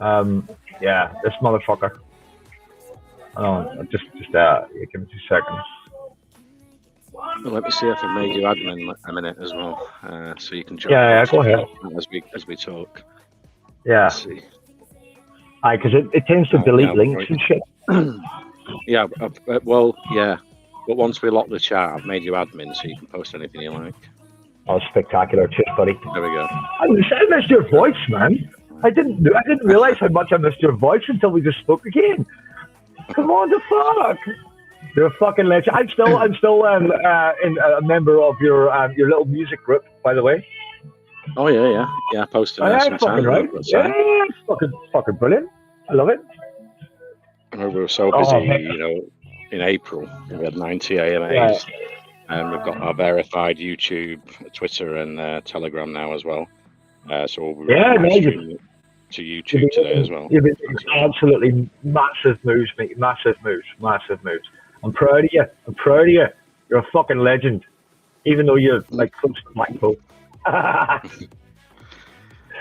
Yeah, this motherfucker. Oh, just give me 2 seconds. Well, let me see if I've made you admin a minute as well, so you can jump. Yeah, go ahead. As we talk. Yeah. Let's see. Because it tends to delete links and shit. Yeah, well, yeah. But once we lock the chat, I've made you admin, so you can post anything you like. Oh, spectacular! Cheers, buddy. There we go. I missed your voice, man. I didn't realize how much I missed your voice until we just spoke again. Come on, the fuck! You're a fucking legend. I'm still a member of your little music group, by the way. Oh yeah. I posted some fucking time. Right. Yeah, fucking brilliant. I love it. We were so busy, in April we had 90 AMAs, and we've got our verified YouTube, Twitter, and Telegram now as well. So we'll be streaming to YouTube today as well. You've been absolutely massive moves, mate. Massive moves. I'm proud of you. You're a fucking legend, even though you're like close to Blackpool.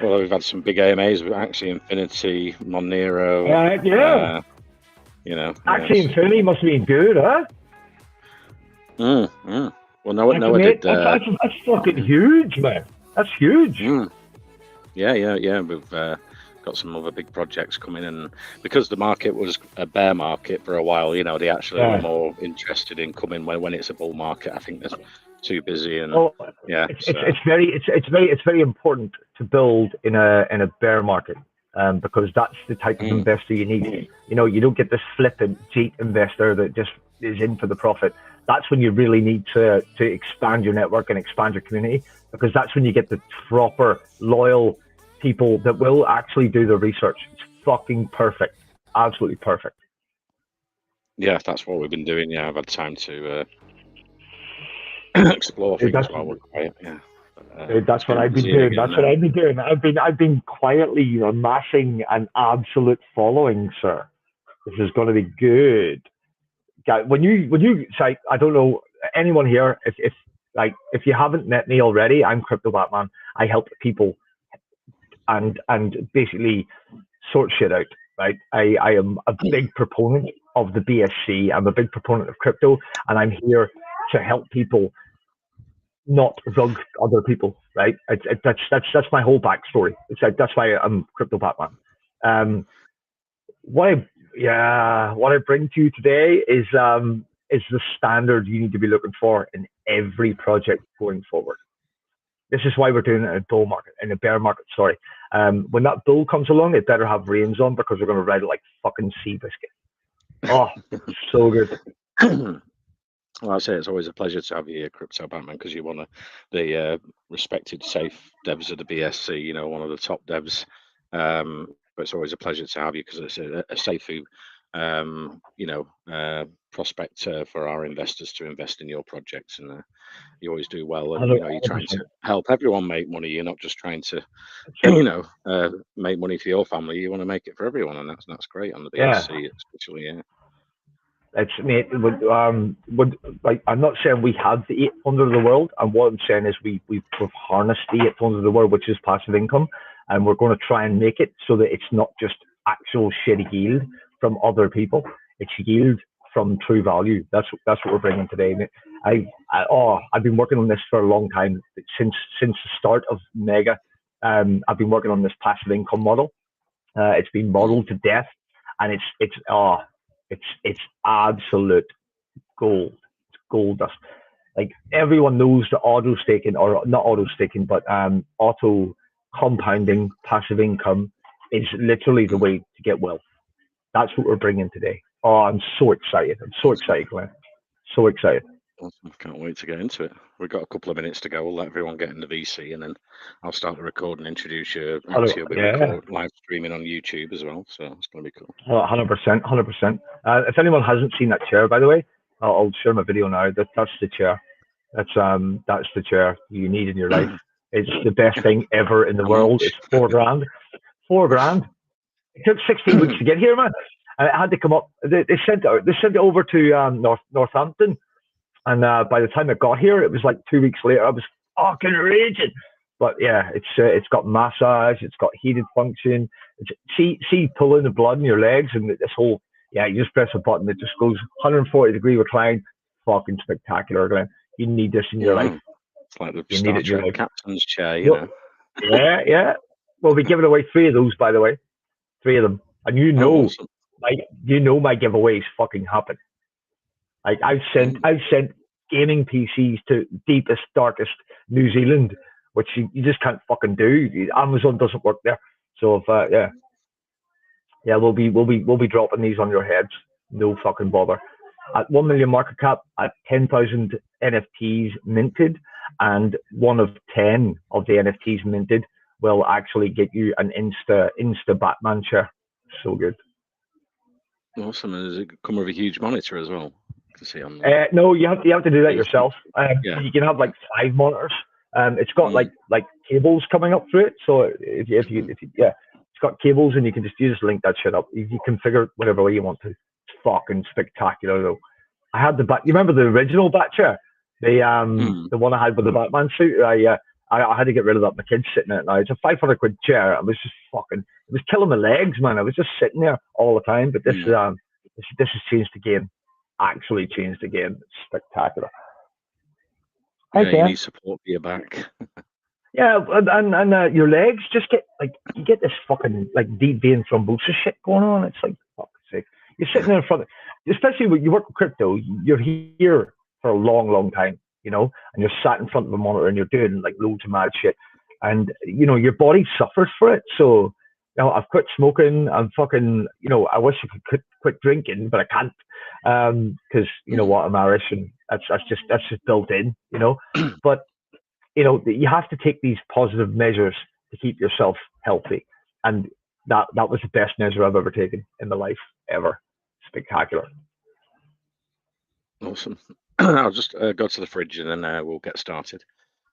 Well, we've had some big AMAs with Axie Infinity, Monero. Axie Infinity must have been good, huh? Well, no, I did. That's fucking huge, man. That's huge. Yeah. We've got some other big projects coming, and because the market was a bear market for a while, they actually were more interested in coming when it's a bull market. I think they're too busy, and it's very important to build in a bear market, because that's the type of investor you need. You don't get this flippant cheap investor that just is in for the profit. That's when you really need to expand your network and expand your community, because that's when you get the proper loyal people that will actually do the research. It's fucking perfect. Absolutely perfect. Yeah, that's what we've been doing. Yeah, I've had time to explore things while we're quiet. Yeah. That's what I've been doing. I've been quietly amassing an absolute following, sir. This is going to be good. When you say, I don't know anyone here, if you haven't met me already, I'm Crypto Batman. I help people and basically sort shit out, right? I am a big proponent of the BSC. I'm a big proponent of crypto, and I'm here to help people not rug other people, right? That's my whole backstory. That's why I'm Crypto Batman. What I bring to you today is the standard you need to be looking for in every project going forward. This is why we're doing it in a bear market. Sorry. When that bull comes along, it better have reins on, because we're going to ride it like fucking Seabiscuit. Oh, so good. Well, I say it's always a pleasure to have you here, Crypto Batman, because you're one of the respected, safe devs of the BSC. One of the top devs. But it's always a pleasure to have you, because it's a safe, prospect for our investors to invest in your projects, and you always do well. And you're trying to help everyone make money. You're not just trying to, make money for your family. You want to make it for everyone, and that's great on the BSC, especially. Yeah. It's mate. I'm not saying we have the 8 wonders of the world, and what I'm saying is we've harnessed the 8 wonders of the world, which is passive income, and we're going to try and make it so that it's not just actual shitty yield from other people. It's yield from true value. That's what we're bringing today, mate. I've been working on this for a long time, since the start of Mega. I've been working on this passive income model. It's been modeled to death, and it's absolute gold. It's gold dust. Like, everyone knows the auto staking, or not auto staking, but auto compounding passive income is literally the way to get wealth. That's what we're bringing today. Oh, I'm so excited. Glenn. So excited. Awesome. Can't wait to get into it. We've got a couple of minutes to go. We'll let everyone get in the VC, and then I'll start the record and introduce you. Actually, we'll be live streaming on YouTube as well, so it's going to be cool. 100%. If anyone hasn't seen that chair, by the way, I'll share my video now. That's the chair. That's the chair you need in your life. It's the best thing ever in the world. It's $4,000. $4,000. It took 16 weeks to get here, man. And it had to come up. They sent it over to Northampton, and by the time it got here, it was like 2 weeks later. I was fucking raging. But yeah, it's got massage, it's got heated function. See pulling the blood in your legs and this whole, yeah, you just press a button, it just goes 140-degree recline. Fucking spectacular, Glenn. You need this in your life. It's like the You Star need it in your Trek life. captain's chair, you know. Yeah. We'll be giving away 3 of those, by the way. 3 of them. And Awesome. my giveaways fucking happen. Like I've sent gaming PCs to deepest, darkest New Zealand, which you just can't fucking do. Amazon doesn't work there. So if we'll be dropping these on your heads. No fucking bother. At 1 million market cap, at 10,000 NFTs minted, and 1 of 10 of the NFTs minted will actually get you an Insta Batman chair. So good. Awesome. And does it come with a huge monitor as well? To see on no, you have to do that yourself. You can have like 5 monitors. It's got like cables coming up through it. So if you it's got cables, and you can just link that shit up. You configure it whatever way you want to. It's fucking spectacular though. I had you remember the original bat chair? The one I had with the Batman suit? I had to get rid of that. My kid's sitting in it now. It's a 500 quid chair. It was killing my legs, man. I was just sitting there all the time. But this has changed the game. Actually changed the game. It's spectacular. Yeah, you need support for your back. Yeah, and your legs just get you get this fucking deep vein thrombosis shit going on. It's like, fuck's sake. You're sitting there in front of, especially when you work with crypto, you're here for a long, long time, and you're sat in front of a monitor and you're doing loads of mad shit, and your body suffers for it. So I've quit smoking. I'm fucking, I wish I could quit drinking, but I can't, because what, I'm Irish, and that's just built in, but you have to take these positive measures to keep yourself healthy, and that was the best measure I've ever taken in my life ever. Spectacular. Awesome. I'll just go to the fridge and then we'll get started.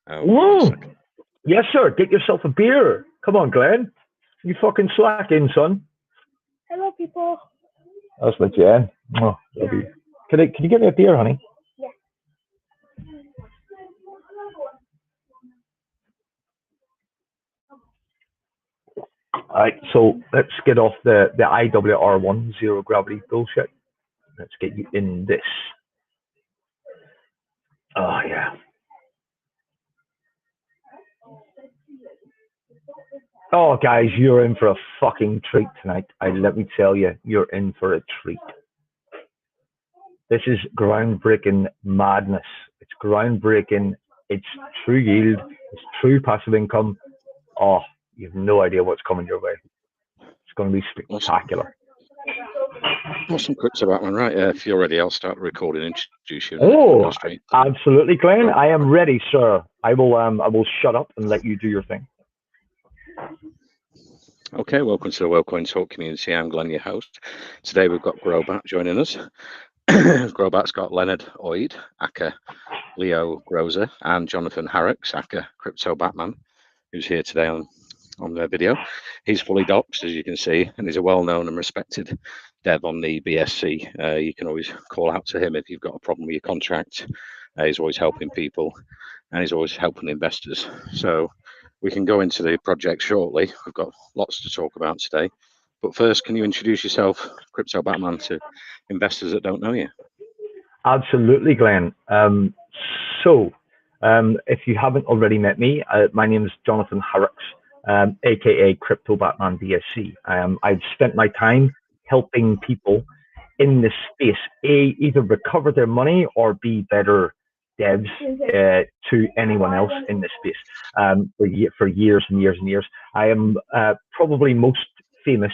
Yes, sir. Get yourself a beer. Come on, Glenn. You fucking slack in, son. Hello, people. That's my Jen. Oh, love you. Can you get me a beer, honey? Yeah. All right, so let's get off the IWR1 zero gravity bullshit. Let's get you in this. Oh yeah. Oh guys, you're in for a fucking treat tonight. Let me tell you, you're in for a treat. This is groundbreaking madness. It's groundbreaking. It's true yield. It's true passive income. Oh, you have no idea what's coming your way. It's going to be spectacular. Awesome crypto Batman, right? If you're ready, I'll start recording and introduce you. Oh, absolutely, Glenn. I am ready, sir. I will shut up and let you do your thing. Okay, welcome to the Wellcoin Talk community. I'm Glenn, your host. Today we've got GROBAT joining us. GROBAT's got Leonard Oid, aka Leo Groza, and Jonathan Harrocks, aka Crypto Batman, who's here today on their video. He's fully doxed, as you can see, and he's a well-known and respected dev on the BSC. You can always call out to him if you've got a problem with your contract. He's always helping people, and he's always helping investors. So we can go into the project shortly. We've got lots to talk about today. But first, can you introduce yourself, Crypto Batman, to investors that don't know you? Absolutely, Glenn. If you haven't already met me, my name is Jonathan Harrocks, aka Crypto Batman BSC. I've spent my time helping people in this space, either recover their money or be better devs to anyone else in this space for years and years and years. I am probably most famous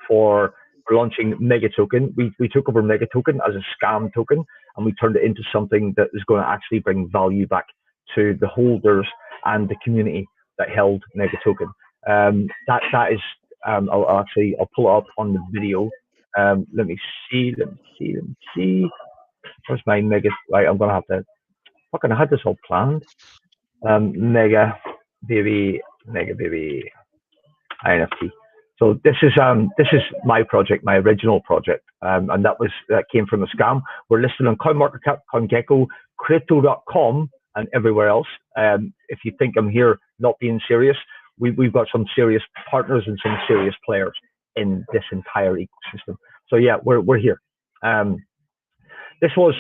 for launching Mega Token. We took over Mega Token as a scam token, and we turned it into something that is going to actually bring value back to the holders and the community that held Mega Token. That is, I'll pull it up on the video. Let me see. Where's my Mega? Right, I'm gonna have to. Fucking, I had this all planned. Mega baby NFT. So this is my project, my original project, and that came from a scam. We're listed on CoinMarketCap, CoinGecko, Crypto.com, and everywhere else. If you think I'm here not being serious, we've got some serious partners and some serious players in this entire ecosystem. So yeah, we're here. This was,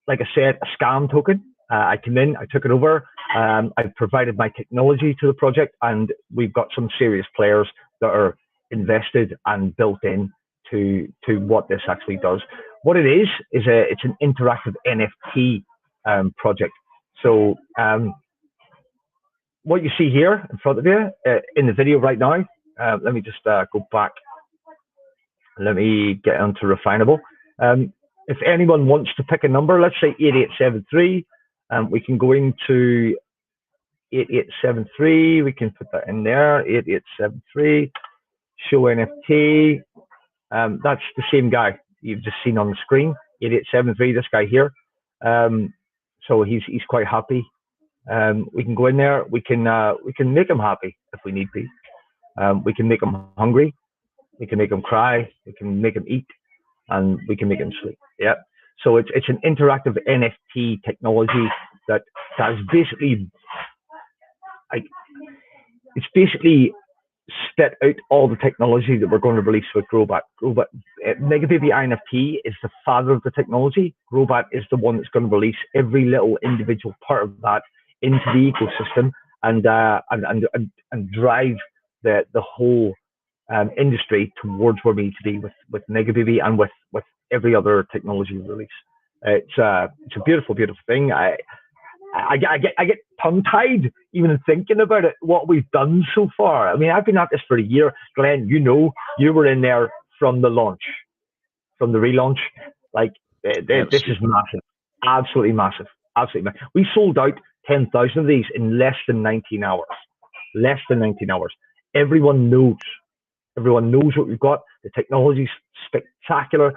like I said, a scam token. I came in, I took it over, I provided my technology to the project, and we've got some serious players that are invested and built in to what this actually does. What it is it's an interactive NFT project. So what you see here in front of you in the video right now, let me just go back. Let me get onto Refinable. If anyone wants to pick a number, let's say 8873, we can go into 8873. We can put that in there, 8873, show NFT. That's the same guy you've just seen on the screen, 8873, this guy here. So he's quite happy. We can go in there. We can make him happy if we need be. We can make him hungry. We can make him cry. We can make him eat, and we can make him sleep. Yeah. So it's an interactive NFT technology that is basically it's basically spit out all the technology that we're going to release with GROBAT. Megababy NFT is the father of the technology. GROBAT is the one that's going to release every little individual part of that into the ecosystem and drive the whole industry towards where we need to be with Megababy and with every other technology release. It's a beautiful, beautiful thing. I get tongue-tied even thinking about it, what we've done so far. I mean, I've been at this for a year. Glenn, you were in there from the launch, from the relaunch. Like, this is massive, absolutely massive, absolutely massive. We sold out 10,000 of these in less than 19 hours. Less than 19 hours. Everyone knows what we've got. The technology's spectacular.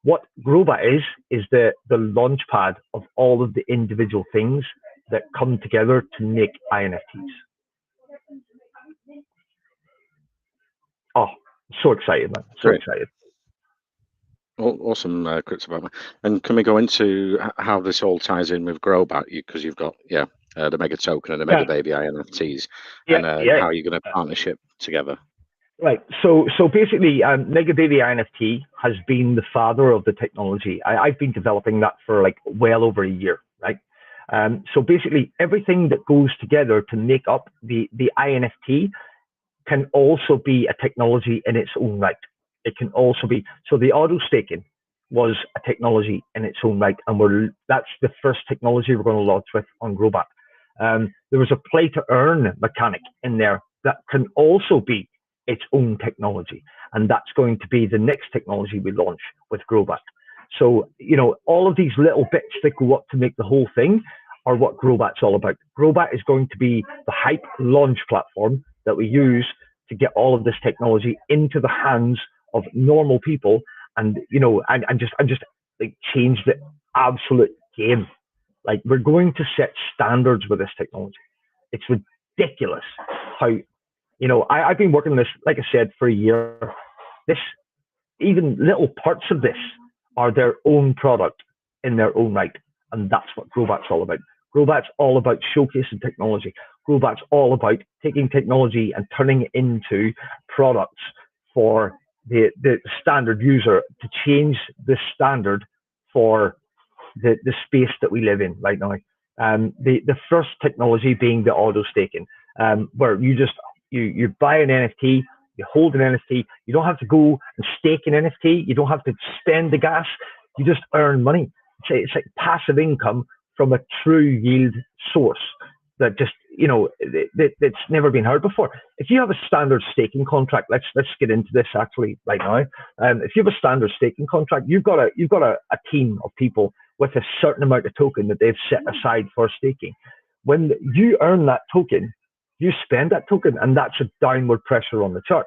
What GROBAT is the launch pad of all of the individual things that come together to make INFTs. Oh, so excited, man. So excited. Awesome, Chris. And can we go into how this all ties in with GROBAT? Because you've got, the Mega Token and the Megababy INFTs, and how you're going to partnership together. Right. So basically, Megababy NFT has been the father of the technology. I've been developing that for like well over a year, right? So basically, everything that goes together to make up the INFT can also be a technology in its own right. It can also be, so the auto staking was a technology in its own right, and that's the first technology we're going to launch with on GROBAT. There was a play to earn mechanic in there that can also be its own technology, and that's going to be the next technology we launch with GROBAT. So, all of these little bits that go up to make the whole thing are what GROBAT's all about. GROBAT is going to be the hype launch platform that we use to get all of this technology into the hands of normal people, and just like change the absolute game. Like, we're going to set standards with this technology. It's ridiculous how, I've been working on this, like I said, for a year. Even little parts of this are their own product in their own right. And that's what GROBAT's all about. GROBAT's all about showcasing technology. GROBAT's all about taking technology and turning it into products for the standard user to change the standard for the space that we live in right now. The first technology being the auto staking, where you buy an NFT, you hold an NFT, you don't have to go and stake an NFT, you don't have to spend the gas, you just earn money. It's like passive income from a true yield source that just, that's never been heard before. If you have a standard staking contract, let's get into this actually right now. If you have a standard staking contract, you've got a team of people with a certain amount of token that they've set aside for staking. When you earn that token, you spend that token, and that's a downward pressure on the chart.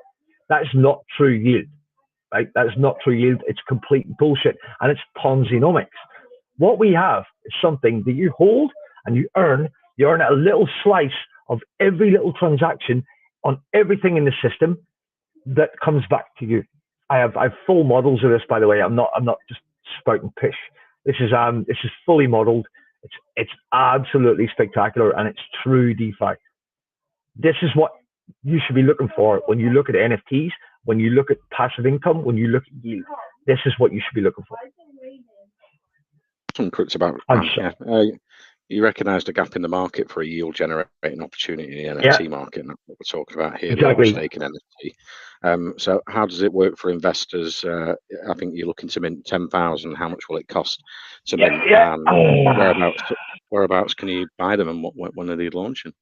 That is not true yield, right? That is not true yield. It's complete bullshit, and it's Ponzi-nomics. What we have is something that you hold and you earn a little slice of every little transaction on everything in the system that comes back to you. I have full models of this, by the way. I'm not just spouting pish. This is fully modeled. It's absolutely spectacular, and it's true DeFi. This is what you should be looking for when you look at NFTs, when you look at passive income, when you look at yield. This is what you should be looking for. It's about you recognised a gap in the market for a yield generating opportunity in the NFT market, and that's what we're talking about here. Exactly. The stake in NFT. So how does it work for investors? I think you're looking to mint 10,000. How much will it cost to mint? And whereabouts can you buy them, and when are they launching?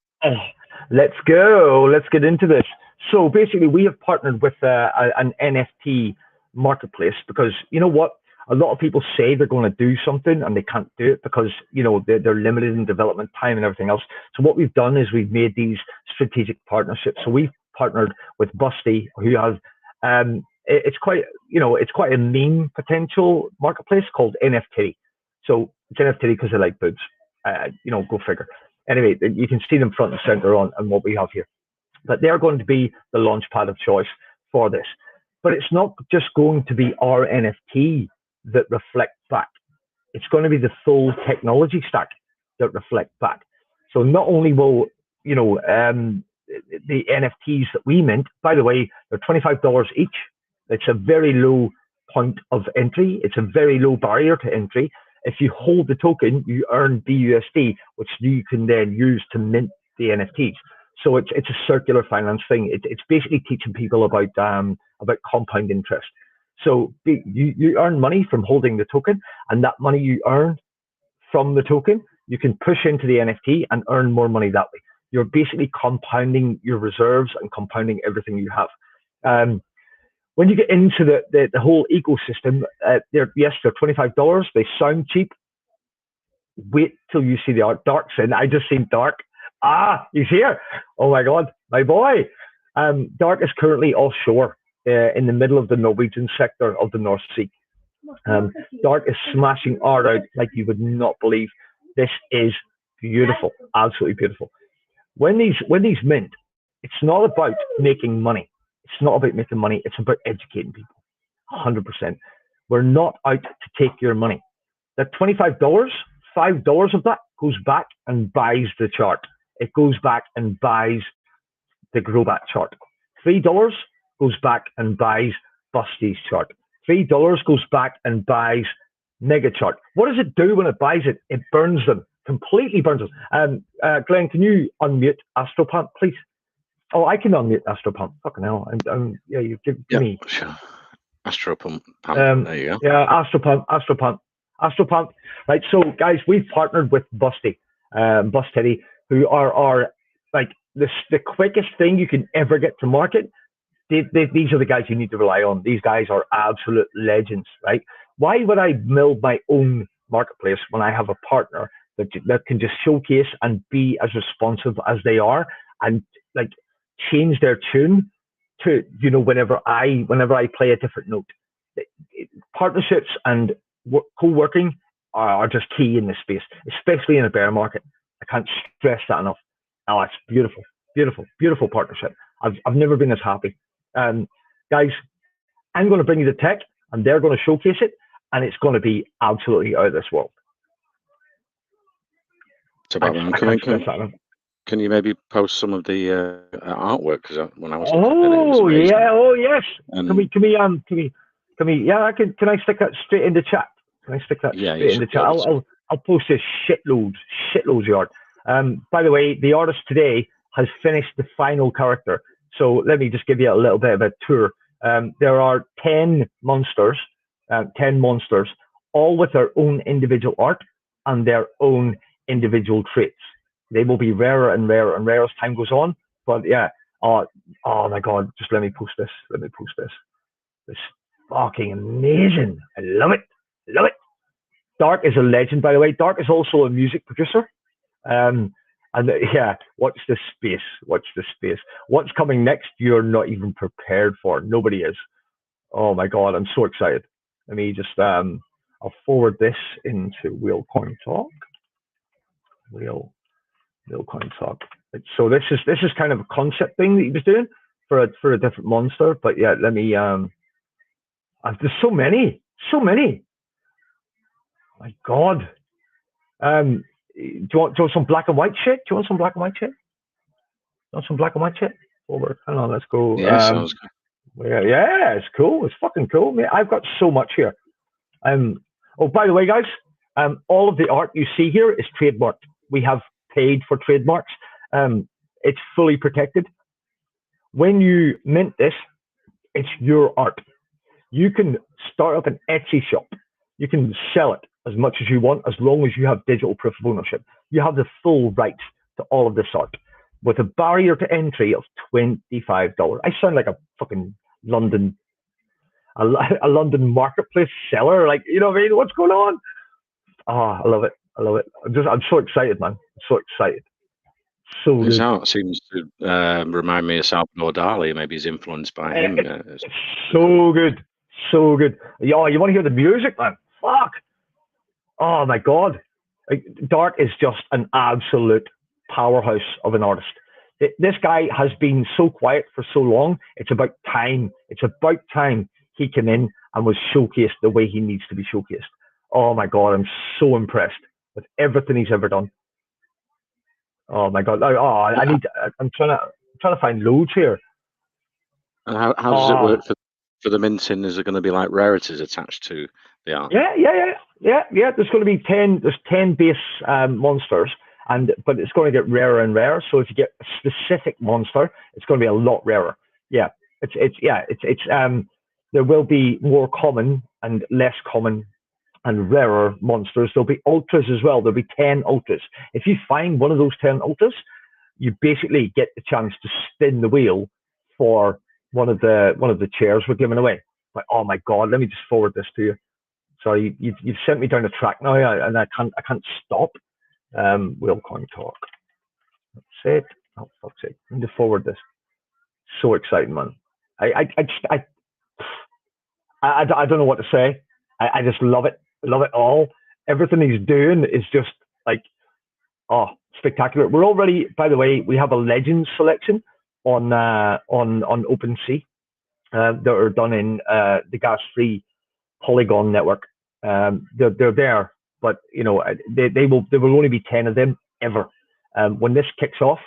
Let's go. Let's get into this. So basically, we have partnered with an NFT marketplace because you know what? A lot of people say they're going to do something and they can't do it because they're limited in development time and everything else. So what we've done is we've made these strategic partnerships. So we've partnered with Busty, who has it's quite a meme potential marketplace called NFT. So it's NFT because they like boobs. Go figure. Anyway, you can see them front and center on what we have here. But they're going to be the launch pad of choice for this. But it's not just going to be our NFT that reflect back. It's going to be the full technology stack that reflect back. So not only will the NFTs that we mint, by the way, they're $25 each. It's a very low point of entry. It's a very low barrier to entry. If you hold the token, you earn BUSD, which you can then use to mint the NFTs. So it's a circular finance thing. It's basically teaching people about compound interest. So you earn money from holding the token, and that money you earn from the token, you can push into the NFT and earn more money that way. You're basically compounding your reserves and compounding everything you have. When you get into the whole ecosystem, they're $25. They sound cheap. Wait till you see the art. Dark's in. I just seen Dark. He's here. Oh my God, my boy. Dark is currently offshore in the middle of the Norwegian sector of the North Sea. Dark is smashing art out like you would not believe. This is beautiful, absolutely beautiful. When these mint, it's not about making money. It's not about making money. It's about educating people. 100%. We're not out to take your money. That $25, $5 of that goes back and buys the chart. It goes back and buys the GROBAT chart. $3 goes back and buys Busty's chart. $3 goes back and buys Mega chart. What does it do when it buys it? It burns them, completely burns them. Glenn, can you unmute Astropump, please? Oh, I can unmute Astropump. Fucking hell. You give me. Sure. Astropump. There you go. Yeah, Astropump. Right. So, guys, we've partnered with Busty, Busty, who are our the quickest thing you can ever get to market. These are the guys you need to rely on. These guys are absolute legends, right? Why would I build my own marketplace when I have a partner that can just showcase and be as responsive as they are and change their tune to whenever I play a different note. Partnerships and co-working are just key in this space, especially in a bear market. I can't stress that enough. Oh, it's beautiful, beautiful, beautiful partnership. I've never been as happy. Guys, I'm going to bring you the tech, and they're going to showcase it, and it's going to be absolutely out of this world. It's about can you maybe post some of the artwork? Because when I was looking at it, it was amazing. Yes. Can we? Yeah, I can. Can I stick that straight in the chat? Can I stick that straight in the chat? I'll post this shitloads of art. By the way, the artist today has finished the final character. So let me just give you a little bit of a tour. There are 10 monsters, all with their own individual art and their own individual traits. They will be rarer and rarer and rarer as time goes on. But yeah, oh my God, just let me post this. It's fucking amazing. I love it. Dark is a legend, by the way. Dark is also a music producer. And yeah, watch this space. What's coming next, you're not even prepared for. Nobody is. Oh my God, I'm so excited. Let me just, I'll forward this into Wheel Coin Talk. Wheel Coin Talk. So this is kind of a concept thing that he was doing for a different monster. But yeah, let me, there's so many. My God. do you want some black and white shit? Do you want some black and white shit? Want some black and white shit? Over. Hang on, let's go. Yeah, sounds good. Yeah, it's cool. It's fucking cool, mate. I've got so much here. Oh, by the way, guys, all of the art you see here is trademarked. We have paid for trademarks. It's fully protected. When you mint this, it's your art. You can start up an Etsy shop. You can sell it as much as you want, as long as you have digital proof of ownership. You have the full rights to all of this art, with a barrier to entry of $25. I sound like a fucking London marketplace seller. Like, you know what I mean? What's going on? Oh, I love it. I love it. I'm so excited, man. I'm so excited. So His good. art seems to remind me of Salvador Dali. Maybe he's influenced by him. It's so good. So good. Yeah, you want to hear the music, man? Fuck. Oh my God. Like, Dart is just an absolute powerhouse of an artist. This guy has been so quiet for so long. It's about time. It's about time he came in and was showcased the way he needs to be showcased. Oh my God, I'm so impressed with everything he's ever done. Oh my God. I'm trying to find loads here. And how does it work for the minting? Is there going to be like rarities attached to the art? Yeah. There's going to be 10 base monsters, but it's going to get rarer and rarer. So if you get a specific monster, it's going to be a lot rarer. Yeah. There will be more common and less common and rarer monsters. There'll be ultras as well. There'll be 10 ultras. If you find one of those 10 ultras, you basically get the chance to spin the wheel for one of the chairs we're giving away. Like, oh my God, let me just forward this to you. Sorry, you've sent me down the track now, and I can't stop. Wheel coin talk. That's it. Oh, fuck's sake. I need to forward this. So exciting, man. I don't know what to say. I just love it. Love it all. Everything he's doing is just like, oh, spectacular. We're already, by the way, we have a Legends selection on OpenSea that are done in the gas-free Polygon network. They're there, but you know there will only be 10 of them ever. When this kicks off,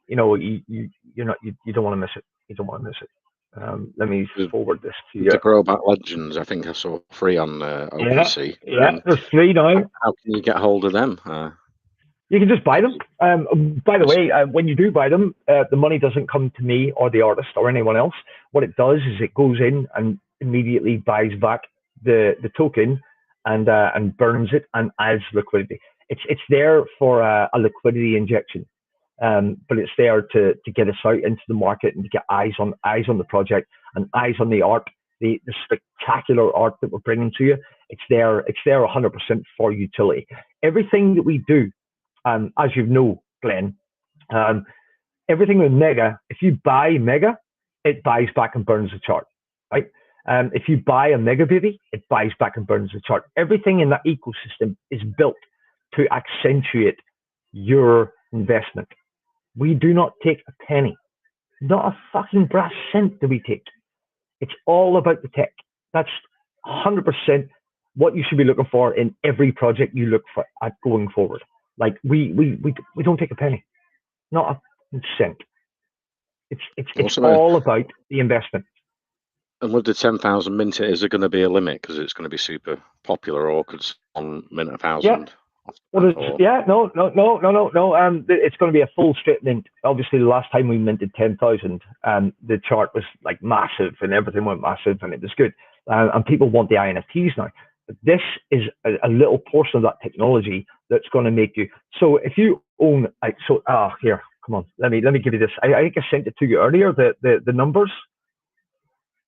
you know you don't want to miss it. You don't want to miss it. Let me forward this to you. The GROBAT Legends, I think I saw 3 on OpenSea. Yeah, there's 3 now. How can you get hold of them? You can just buy them. By the way, when you do buy them, the money doesn't come to me or the artist or anyone else. What it does is it goes in and immediately buys back the token and burns it and adds liquidity. It's there for a liquidity injection, but it's there to get us out into the market and to get eyes on the project and eyes on the art, the spectacular art that we're bringing to you. It's there 100% for utility. Everything that we do. As you know, Glenn, everything with Mega, if you buy Mega, it buys back and burns the chart, right? If you buy a Mega Baby, it buys back and burns the chart. Everything in that ecosystem is built to accentuate your investment. We do not take a penny, not a fucking brass cent do we take. It's all about the tech. That's 100% what you should be looking for in every project you look for at going forward. Like we don't take a penny, not a cent. It's all about the investment. And with the 10,000 mint, is there going to be a limit because it's going to be super popular, or could someone mint 1,000? Yeah. No. It's going to be a full straight mint. Obviously, the last time we minted 10,000, the chart was like massive and everything went massive and it was good. And people want the INFTs now. But this is a little portion of that technology that's going to make you. So if you own, here, come on, let me give you this. I think I sent it to you earlier. The numbers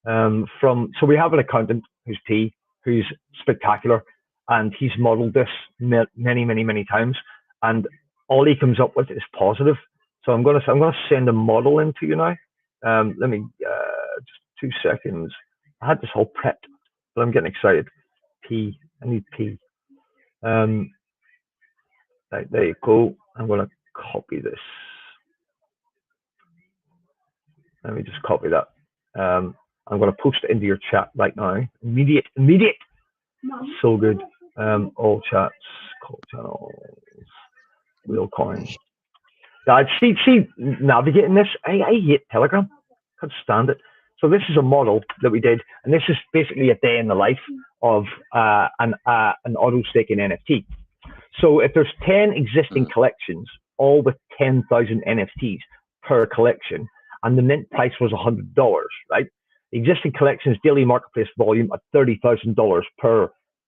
so we have an accountant who's P, who's spectacular, and he's modeled this many times, and all he comes up with is positive. So I'm gonna send a model in to you now. Let me just 2 seconds. I had this whole prepped, but I'm getting excited. I need P. Right, there you go. I'm going to copy this. Let me just copy that. I'm going to post it into your chat right now. Immediate. So good. All chats, call channels. Real coins. See, navigating this, I hate Telegram. Can't stand it. So this is a model that we did, and this is basically a day in the life of an auto staking NFT. So if there's 10 existing collections, all with 10,000 NFTs per collection, and the mint price was $100, right? The existing collections daily marketplace volume at $30,000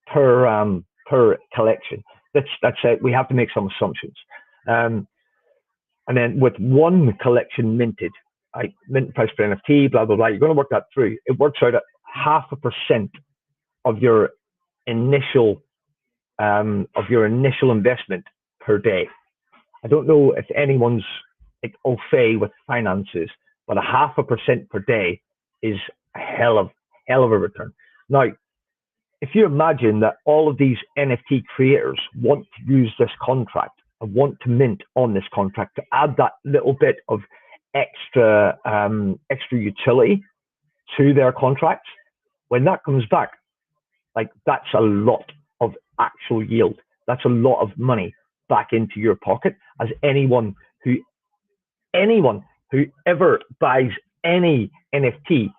per collection. That's it. We have to make some assumptions. And then with one collection minted, right, mint price per NFT, blah, blah, blah, you're going to work that through. It works out at 0.5% of your initial investment per day. I don't know if anyone's like au fait with finances, but 0.5% per day is a hell of a return. Now, if you imagine that all of these NFT creators want to use this contract and want to mint on this contract to add that little bit of extra utility to their contracts, when that comes back, like that's a lot of actual yield. That's a lot of money back into your pocket, as anyone who ever buys any NFT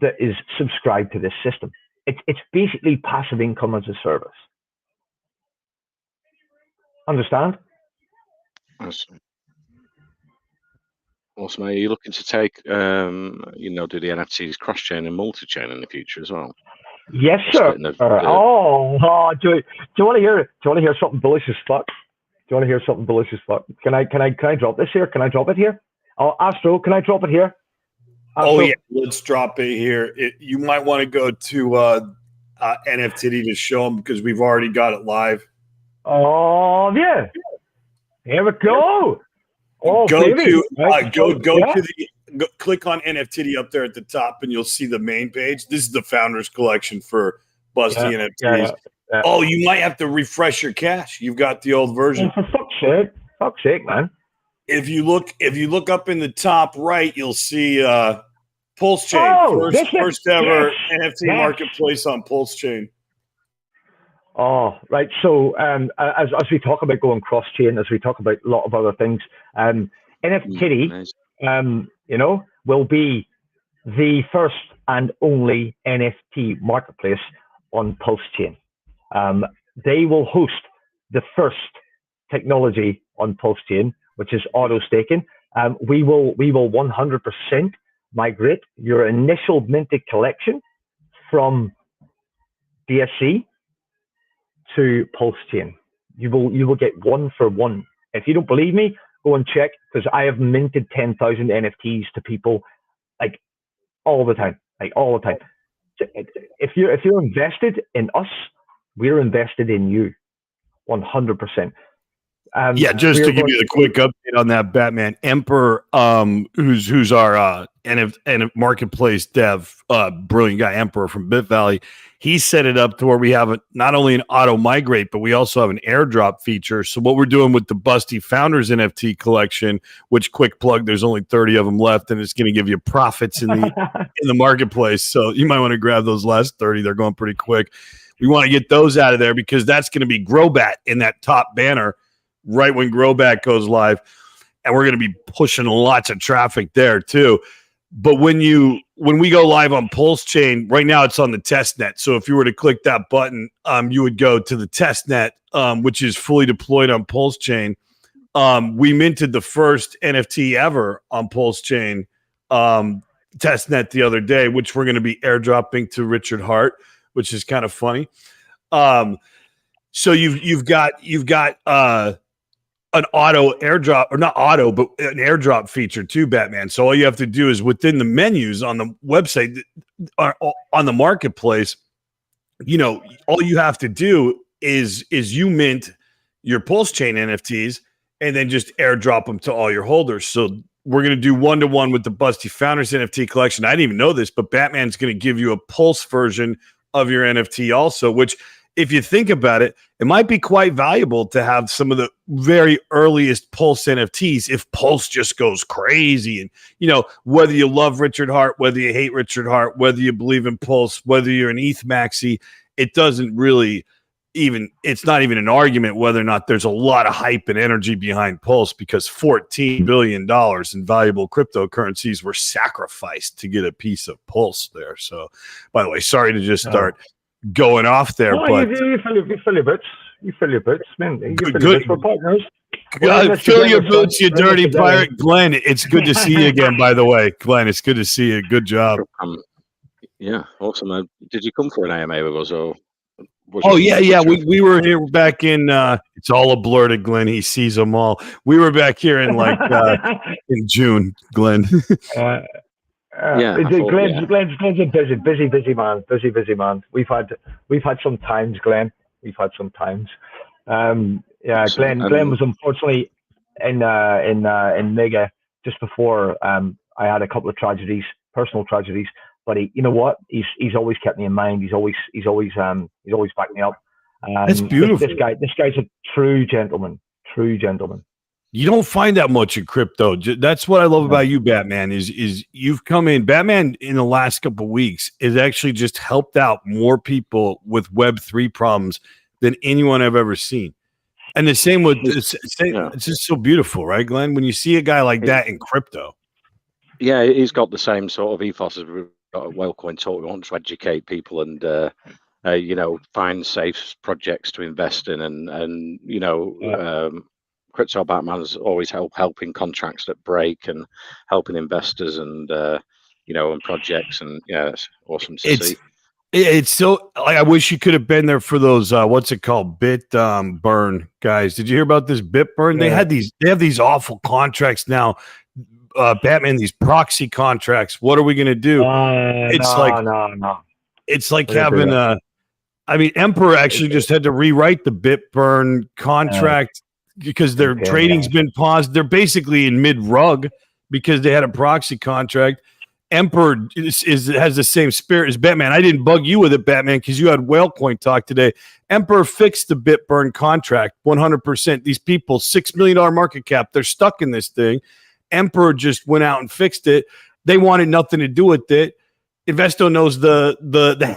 that is subscribed to this system. It's basically passive income as a service. Understand? Awesome. Are you looking to take, do the NFTs cross-chain and multi-chain in the future as well? Yes, sir. Do you want to hear? Do you want to hear something bullish as fuck? Can I drop this here? Can I drop it here? Oh, Astro, can I drop it here? Astro? Oh yeah, let's drop it here. You might want to go to NFT to show them because we've already got it live. Oh yeah, here we go. Oh, go baby. Click on NFT up there at the top, and you'll see the main page. This is the founders collection for Busty NFTs. Yeah. Oh, you might have to refresh your cache. You've got the old version. Oh, for fuck's sake, man. If you look up in the top right, you'll see Pulse Chain, first ever NFT marketplace on Pulse Chain. Oh, right. So as we talk about going cross-chain, as we talk about a lot of other things, NFT, will be the first and only NFT marketplace on Pulse Chain. They will host the first technology on Pulse Chain, which is auto staking. We will 100% migrate your initial minted collection from BSC to Pulse Chain. You will get one for one. If you don't believe me, go and check, because I have minted 10,000 NFTs to people like all the time. If you're invested in us, we're invested in you, 100%. Just to give you the quick update on that, Batman Emperor, who's our NFT marketplace dev, brilliant guy, Emperor from Bit Valley. He set it up to where we have not only an auto migrate, but we also have an airdrop feature. So what we're doing with the Busty Founders NFT collection, which quick plug, there's only 30 of them left, and it's going to give you profits in the marketplace. So you might want to grab those last 30. They're going pretty quick. We want to get those out of there because that's going to be GROBAT in that top banner right when GROBAT goes live, and we're going to be pushing lots of traffic there too. But when we go live on Pulse Chain, right now it's on the test net. So if you were to click that button, you would go to the test net, which is fully deployed on Pulse Chain. We minted the first NFT ever on Pulse Chain test net the other day, which we're going to be airdropping to Richard Hart, which is kind of funny. So you've got an auto airdrop, or not auto, but an airdrop feature too, Batman. So all you have to do is within the menus on the website, on the marketplace, all you have to do is you mint your Pulse Chain NFTs and then just airdrop them to all your holders. So we're going to do 1-to-1 with the Busty Founders NFT collection. I didn't even know this, but Batman's going to give you a Pulse version of your NFT also, which, if you think about it, it might be quite valuable to have some of the very earliest Pulse NFTs if Pulse just goes crazy. And, whether you love Richard Hart, whether you hate Richard Hart, whether you believe in Pulse, whether you're an ETH maxi, it doesn't really, it's not even an argument whether or not there's a lot of hype and energy behind Pulse, because $14 billion in valuable cryptocurrencies were sacrificed to get a piece of Pulse there. So, by the way, sorry to just start going off there, but you fill your boots. You fill your boots, man. You fill your good. boots for partners. Fill your boots, you dirty pirate. Glenn, it's good to see you again, by the way. Glenn, it's good to see you. Good job. Yeah, awesome. Did you come for an AMA with us, or? Yeah. We were here back in. It's all a blur to Glenn. He sees them all. We were back here in in June, Glenn. Glenn's a busy man. Busy man. We've had some times, Glenn. We've had some times. Glenn was unfortunately in Mega just before I had a couple of tragedies, personal tragedies. But you know what? He's always kept me in mind. He's always backed me up. That's beautiful. This guy's a true gentleman. True gentleman. You don't find that much in crypto. That's what I love about you, Batman. Is you've come in. Batman in the last couple of weeks has actually just helped out more people with Web3 problems than anyone I've ever seen. And the same with it's just so beautiful, right, Glenn? When you see a guy like that in crypto. Yeah, he's got the same sort of ethos as we've got at Wellcoin Talk. We want to educate people and find safe projects to invest in, and Crypto Batman's always helping contracts that break and helping investors and and projects, and it's awesome to see. It's so I wish you could have been there for those what's it called, burn guys. Did you hear about this burn? They have these awful contracts now. Batman, these proxy contracts. What are we gonna do? It's like having Emperor actually just had to rewrite the Bitburn contract because their trading's been paused. They're basically in mid-rug because they had a proxy contract. Emperor has the same spirit as Batman. I didn't bug you with it, Batman, because you had Whalecoin talk today. Emperor fixed the Bitburn contract 100%. These people, $6 million market cap, they're stuck in this thing. Emperor just went out and fixed it. They wanted nothing to do with it. Investo knows the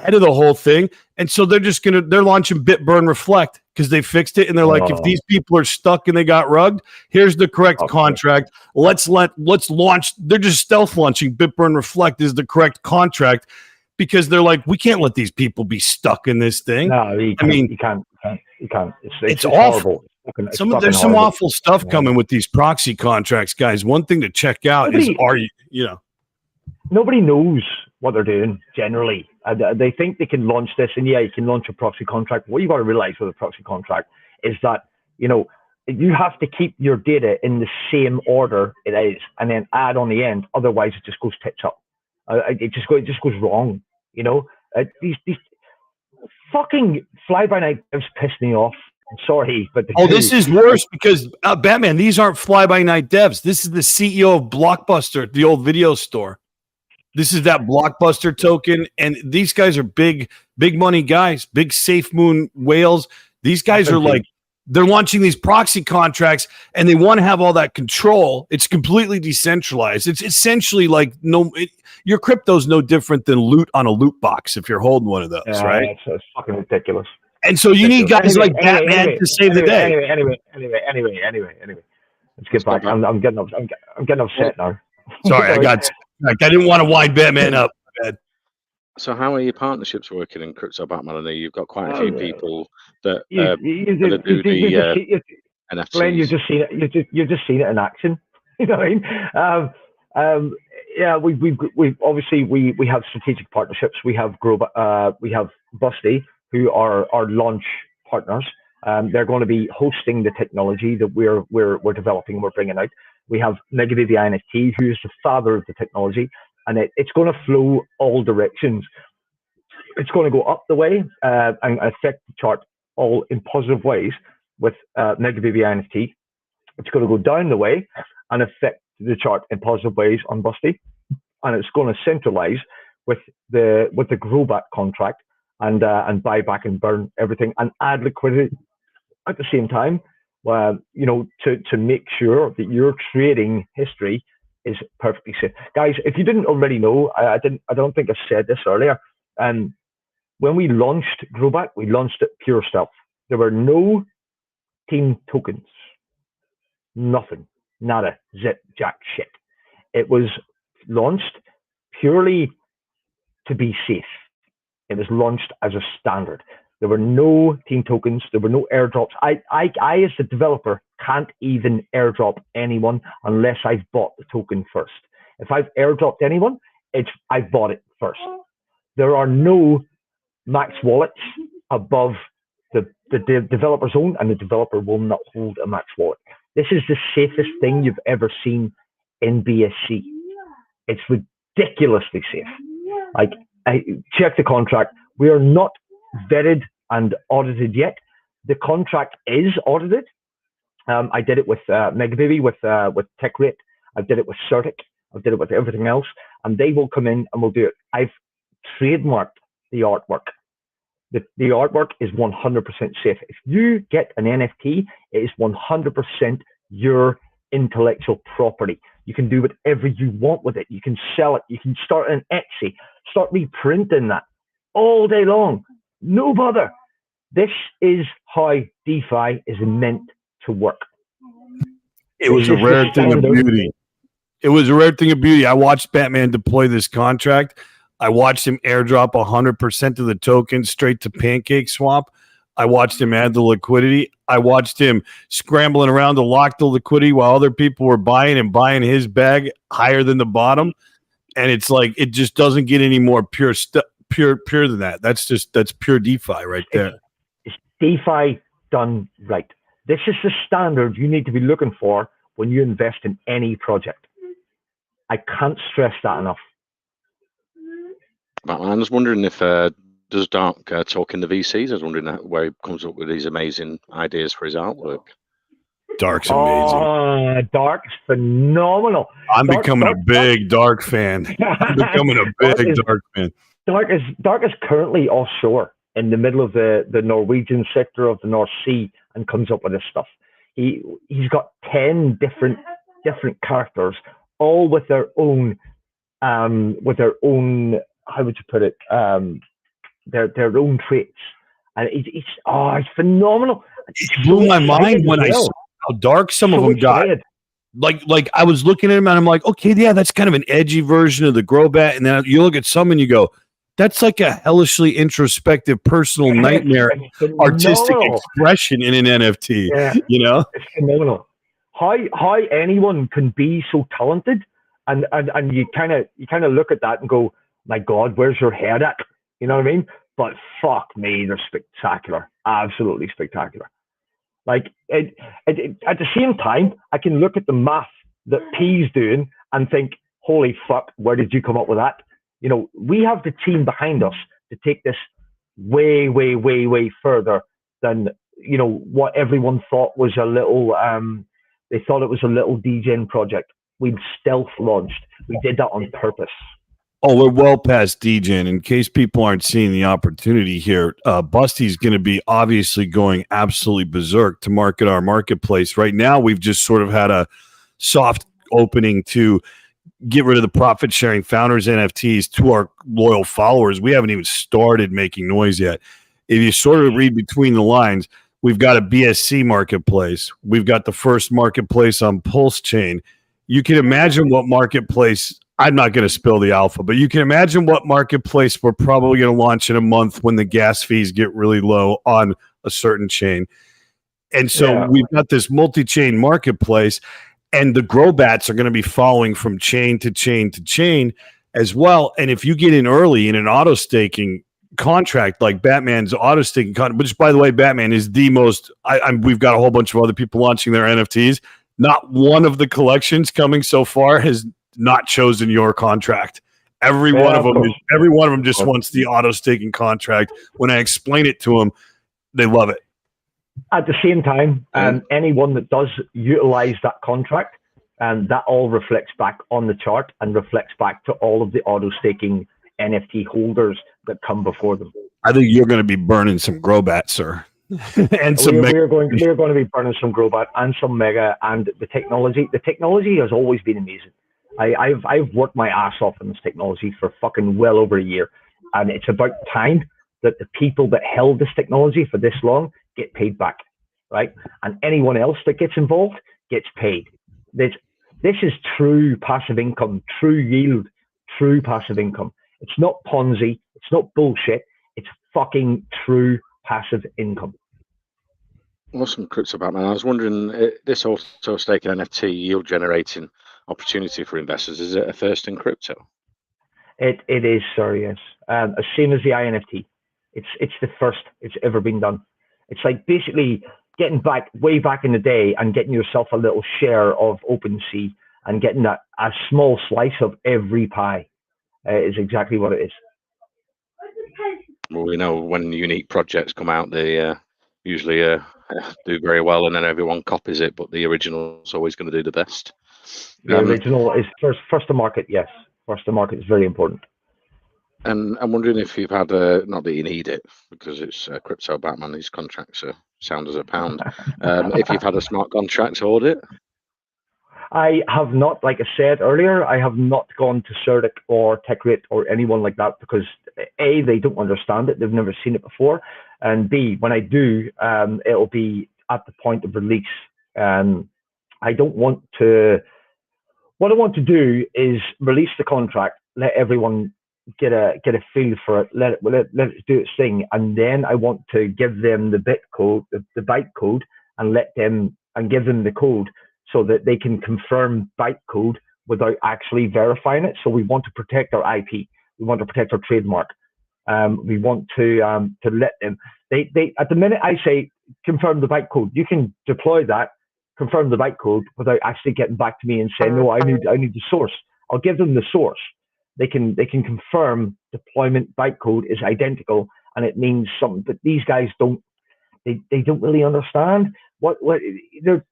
head of the whole thing, and so they're launching Bitburn Reflect because they fixed it, and they're like, if these people are stuck and they got rugged, here's the correct contract. Let's launch. They're just stealth launching Bitburn Reflect is the correct contract because they're like, we can't let these people be stuck in this thing. No, you can't. It's awful. There's some awful stuff coming with these proxy contracts, guys. One thing to check out nobody knows what they're doing generally. They think they can launch this, and you can launch a proxy contract. What you got to realize with a proxy contract is that you have to keep your data in the same order it is, and then add on the end. Otherwise, it just goes tits up. It just goes wrong. These fucking fly-by-night devs piss me off. I'm sorry, but this is worse because Batman. These aren't fly-by-night devs. This is the CEO of Blockbuster, the old video store. This is that Blockbuster token, and these guys are big money guys, big safe moon whales. These guys are like, they're launching these proxy contracts, and they want to have all that control. It's completely decentralized. It's essentially like your crypto's no different than loot on a loot box if you're holding one of those, right? It's fucking ridiculous. And so you need guys like Batman to save the day. Anyway. Let's get back. I'm getting upset now. Sorry, I didn't want to wind Batman up. So how are your partnerships working in Crypto Batman? I know you've got quite a few people that do the NFTs. Glenn, you've just seen it in action. You know what I mean? We obviously have strategic partnerships. We have GROBAT, we have Busty, who are our launch partners. They're going to be hosting the technology that we're developing and we're bringing out. We have Negative NFT, who is the father of the technology, and it's going to flow all directions. It's going to go up the way and affect the chart all in positive ways with Negative NFT. It's going to go down the way and affect the chart in positive ways on Busty, and it's going to centralize with the GROBAT contract and buy back and burn everything and add liquidity at the same time. To make sure that your trading history is perfectly safe. Guys, if you didn't already know, I don't think I said this earlier. When we launched GROBAT, we launched it pure stealth. There were no team tokens. Nothing. Nada. Zip. Jack shit. It was launched purely to be safe. It was launched as a standard. There were no team tokens. There were no airdrops. I as a developer, can't even airdrop anyone unless I've bought the token first. If I've airdropped anyone, I've bought it first. There are no max wallets above the developer's own, and the developer will not hold a max wallet. This is the safest thing you've ever seen in BSC. It's ridiculously safe. Like, I check the contract. We are not vetted and audited yet. The contract is audited. I did it with Megababy, with TechRate. I did it with Certic. I did it with everything else, and they will come in and we'll do it. I've trademarked the artwork. The artwork is 100% safe. If you get an NFT, it is 100% your intellectual property. You can do whatever you want with it. You can sell it. You can start an Etsy, start reprinting that all day long. No bother. This is how DeFi is meant to work. It was a rare thing of beauty. It was a rare thing of beauty. I watched Batman deploy this contract. I watched him airdrop 100% of the tokens straight to Pancake Swap. I watched him add the liquidity. I watched him scrambling around to lock the liquidity while other people were buying his bag higher than the bottom. And it's like, it just doesn't get any more pure than that. That's pure DeFi right there. It's DeFi done right. This is the standard you need to be looking for when you invest in any project. I can't stress that enough. I was wondering if does Dark talk in the VCs? I was wondering where he comes up with these amazing ideas for his artwork. Dark's amazing. Dark's phenomenal. I'm becoming a big Dark fan. I'm becoming a big Dark fan. Dark is currently offshore in the middle of the Norwegian sector of the North Sea and comes up with this stuff. He's got 10 different characters, all with their own how would you put it, their own traits, and it's phenomenal. It blew my mind when I saw how dark some of them got. Like I was looking at him and I'm like, okay, yeah, that's kind of an edgy version of the GROBAT, and then you look at some and you go, that's like a hellishly introspective personal nightmare artistic expression in an NFT. Yeah. You know, it's phenomenal. How anyone can be so talented, and you kind of look at that and go, my God, where's your head at? You know what I mean? But fuck me, they're spectacular, absolutely spectacular. Like at the same time, I can look at the math that P's doing and think, holy fuck, where did you come up with that? You know, we have the team behind us to take this way, way, way, way further than, you know, what everyone thought was a little, they thought it was a little degen project. We'd stealth launched. We did that on purpose. Oh, we're well past degen. In case people aren't seeing the opportunity here, Busty's going to be obviously going absolutely berserk to market our marketplace. Right now, we've just sort of had a soft opening to get rid of the profit sharing founders NFTs to our loyal followers. We haven't even started making noise yet. If you sort of read between the lines, we've got a BSC marketplace. We've got the first marketplace on Pulse Chain. You can imagine what marketplace, I'm not going to spill the alpha, but you can imagine what marketplace we're probably going to launch in a month when the gas fees get really low on a certain chain. And so we've got this multi-chain marketplace, and the GROBATs are going to be following from chain to chain to chain as well. And if you get in early in an auto staking contract like Batman's auto staking contract, which by the way, Batman is the most, we've got a whole bunch of other people launching their NFTs. Not one of the collections coming so far has not chosen your contract. Every one of them just wants the auto staking contract. When I explain it to them, they love it. At the same time, anyone that does utilize that contract, and that all reflects back on the chart and reflects back to all of the auto staking NFT holders that come before them. I think you're going to be burning some GROBAT, sir. And some we're going to be burning some GROBAT and some Mega, and the technology. The technology has always been amazing. I've worked my ass off on this technology for fucking well over a year, and it's about time that the people that held this technology for this long get paid back, right? And anyone else that gets involved gets paid. This is true passive income, true yield, true passive income. It's not Ponzi. It's not bullshit. It's fucking true passive income. Awesome, Crypto Batman. I was wondering, this auto staking NFT yield generating opportunity for investors, is it a first in crypto? It is, sir, yes. Same as the INFT. It's the first it's ever been done. It's like basically getting way back in the day and getting yourself a little share of OpenSea and getting a small slice of every pie is exactly what it is. Well, we know when unique projects come out, they usually do very well, and then everyone copies it, but the original is always going to do the best. The original is first to market, yes. First to market is very important. And I'm wondering if you've had not that you need it because it's Crypto Batman, these contracts are sound as a pound. If you've had a smart contract audit? I have not, like I said earlier, I have not gone to CERDIC or TechRate or anyone like that because A, they don't understand it, they've never seen it before, and B, when I do, it'll be at the point of release. I don't want to. What I want to do is release the contract, let everyone get a feel for it, let it do its thing, and then I want to give them the bytecode, and give them the code so that they can confirm bytecode without actually verifying it. So we want to protect our IP, we want to protect our trademark. We want to let them. They at the minute I say confirm the bytecode, you can deploy that. Confirm the bytecode without actually getting back to me and saying, no, I need the source. I'll give them the source. They can confirm deployment bytecode is identical, and it means something. But these guys don't. They don't really understand what they're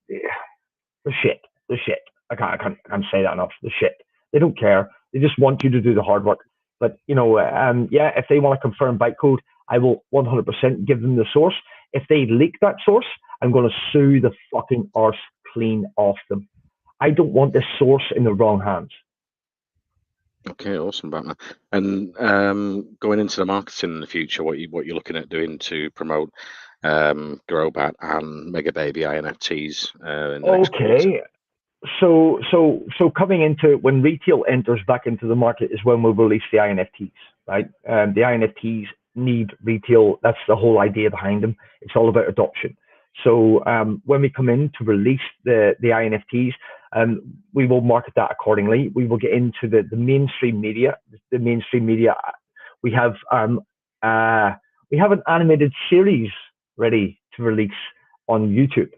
shit. They're shit. I can't say that enough. They're shit. They don't care. They just want you to do the hard work. But yeah, if they want to confirm bytecode, I will 100% give them the source. If they leak that source, I'm going to sue the fucking arse clean off them. I don't want this source in the wrong hands. Okay, awesome, Batman. And going into the marketing in the future, what you're looking at doing to promote GROBAT and Mega Baby INFTs in the next quarter? So coming into when retail enters back into the market is when we'll release the INFTs, right? The INFTs need retail. That's the whole idea behind them. It's all about adoption. So when we come in to release the INFTs, we will market that accordingly. We will get into the mainstream media. The mainstream media. We have an animated series ready to release on YouTube.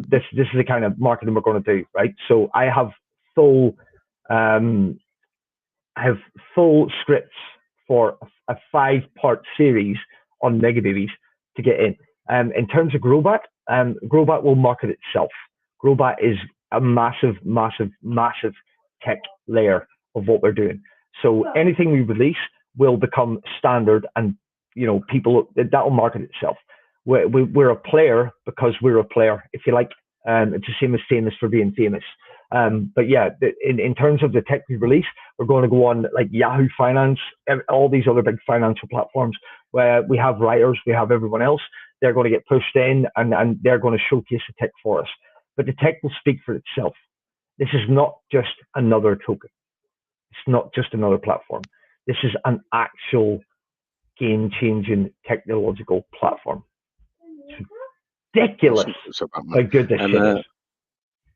This is the kind of marketing we're going to do, right? So I have full scripts for a 5-part series on Mega Babies to get in. In terms of GROBAT, GROBAT will market itself. GROBAT is a massive tech layer of what we're doing. So anything we release will become standard, and people that will market itself. We're a player because we're a player, if you like. It's the same as famous for being famous. But yeah, in terms of the tech we release, we're going to go on like Yahoo Finance, all these other big financial platforms where we have writers, we have everyone else. They're going to get pushed in, and they're going to showcase the tech for us. But the tech will speak for itself. This is not just another token. It's not just another platform. This is an actual game-changing technological platform. It's ridiculous how good this shit is.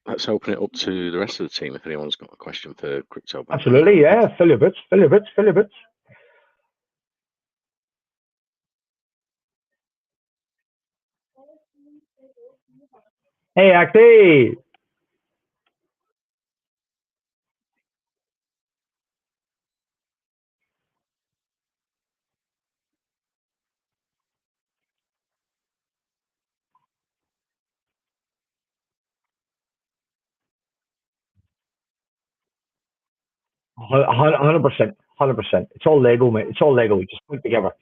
Let's open it up to the rest of the team if anyone's got a question for Crypto. Absolutely, yeah. Fill your bits. Hey, Acti. $100%. It's all Lego, mate. It's all Lego. We just put it together.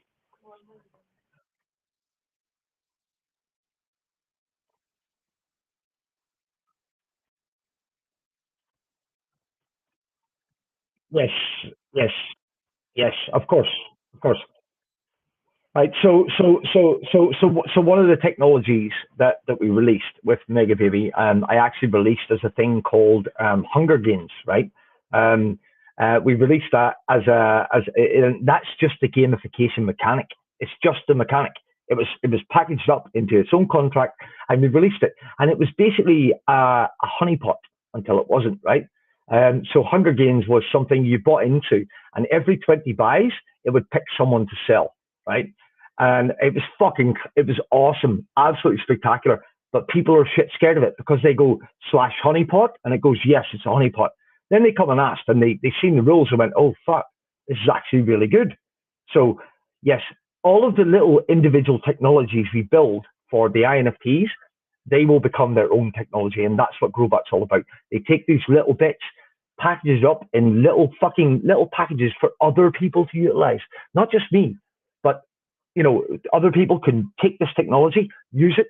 Yes. Of course. Right. So one of the technologies that we released with MegaBaby, I actually released as a thing called Hunger Games. Right. We released that and that's just the gamification mechanic. It's just the mechanic. It was packaged up into its own contract, and we released it. And it was basically a honeypot until it wasn't. Right. So Hunger Games was something you bought into, and every 20 buys, it would pick someone to sell. Right. And it was awesome, absolutely spectacular. But people are shit scared of it because they go /honeypot and it goes, yes, it's a honeypot. Then they come and asked and they seen the rules and went, oh, fuck, this is actually really good. So, yes, all of the little individual technologies we build for the INFTs, they will become their own technology. And that's what GROBAT's all about. They take these little bits, package it up in little packages for other people to utilize, not just me, but other people can take this technology, use it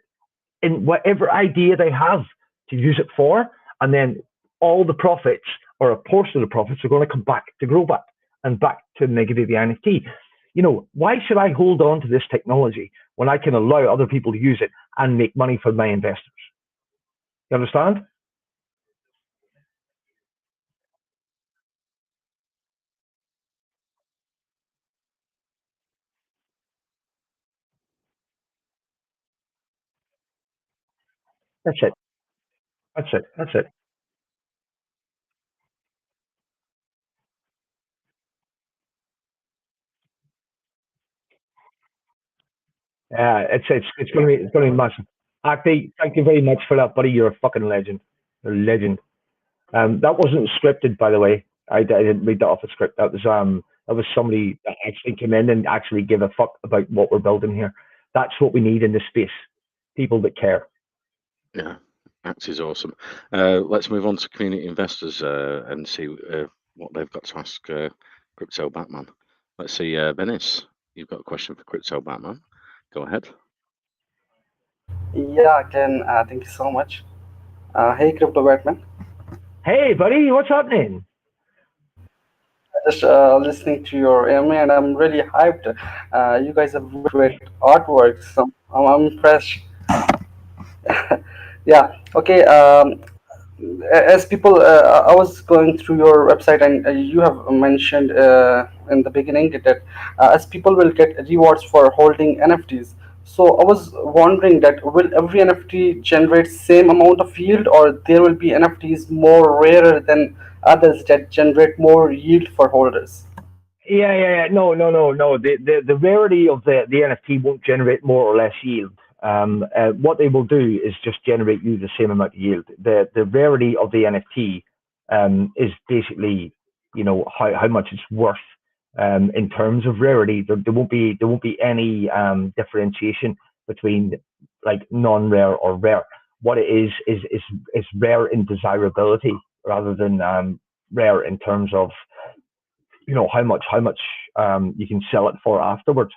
in whatever idea they have to use it for, and then all the profits or a portion of the profits are going to come back to GROBAT and back to MegaBaby NFT. Why should I hold on to this technology when I can allow other people to use it and make money for my investors? You understand? That's it. That's it. That's it. Yeah, it's going to be massive. Acti, thank you very much for that, buddy. You're a fucking legend. You're a legend. That wasn't scripted, by the way. I didn't read that off a script. That was somebody that actually came in and actually give a fuck about what we're building here. That's what we need in this space. People that care. Yeah, Act is awesome. Let's move on to community investors and see what they've got to ask Crypto Batman. Let's see, Venice, you've got a question for Crypto Batman. Go ahead. Yeah, again, thank you so much. Hey, Crypto Batman. Hey, buddy, what's happening? Just listening to your AMA, and I'm really hyped. You guys have great artwork, so I'm impressed. Yeah, okay. As people, I was going through your website, and you have mentioned in the beginning that as people will get rewards for holding NFTs. So I was wondering that will every NFT generate same amount of yield, or there will be NFTs more rarer than others that generate more yield for holders? Yeah. No. The rarity of the NFT won't generate more or less yield. What they will do is just generate you the same amount of yield. The rarity of the NFT is basically how much it's worth in terms of rarity. There won't be any differentiation between like non-rare or rare. What it is rare in desirability rather than rare in terms of how much you can sell it for afterwards.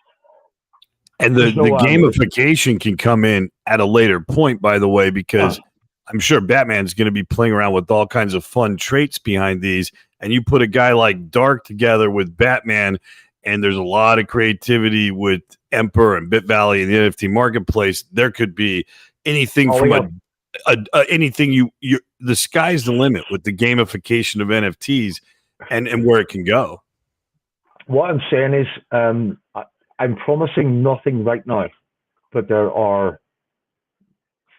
And the gamification can come in at a later point, by the way, because I'm sure Batman's going to be playing around with all kinds of fun traits behind these. And you put a guy like Dark together with Batman, and there's a lot of creativity with Emperor and BitValley and the NFT Marketplace. There could be anything anything the sky's the limit with the gamification of NFTs and where it can go. What I'm saying is, I'm promising nothing right now, but there are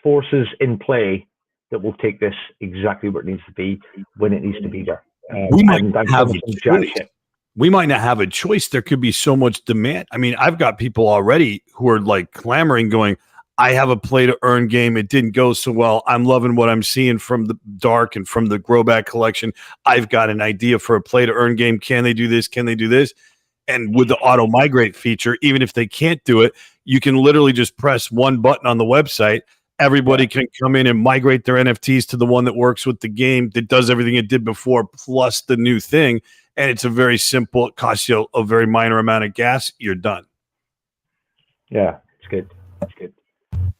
forces in play that will take this exactly where it needs to be when it needs to be there. We might have a choice. We might not have a choice. There could be so much demand. I mean, I've got people already who are like clamoring, going, I have a play to earn game. It didn't go so well. I'm loving what I'm seeing from the Dark and from the GROBAT collection. I've got an idea for a play to earn game. Can they do this? Can they do this? And with the auto migrate feature, even if they can't do it, you can literally just press one button on the website. Everybody can come in and migrate their NFTs to the one that works with the game, that does everything it did before, plus the new thing. And it's a very simple, it costs you a very minor amount of gas. You're done. Yeah, it's good. It's good.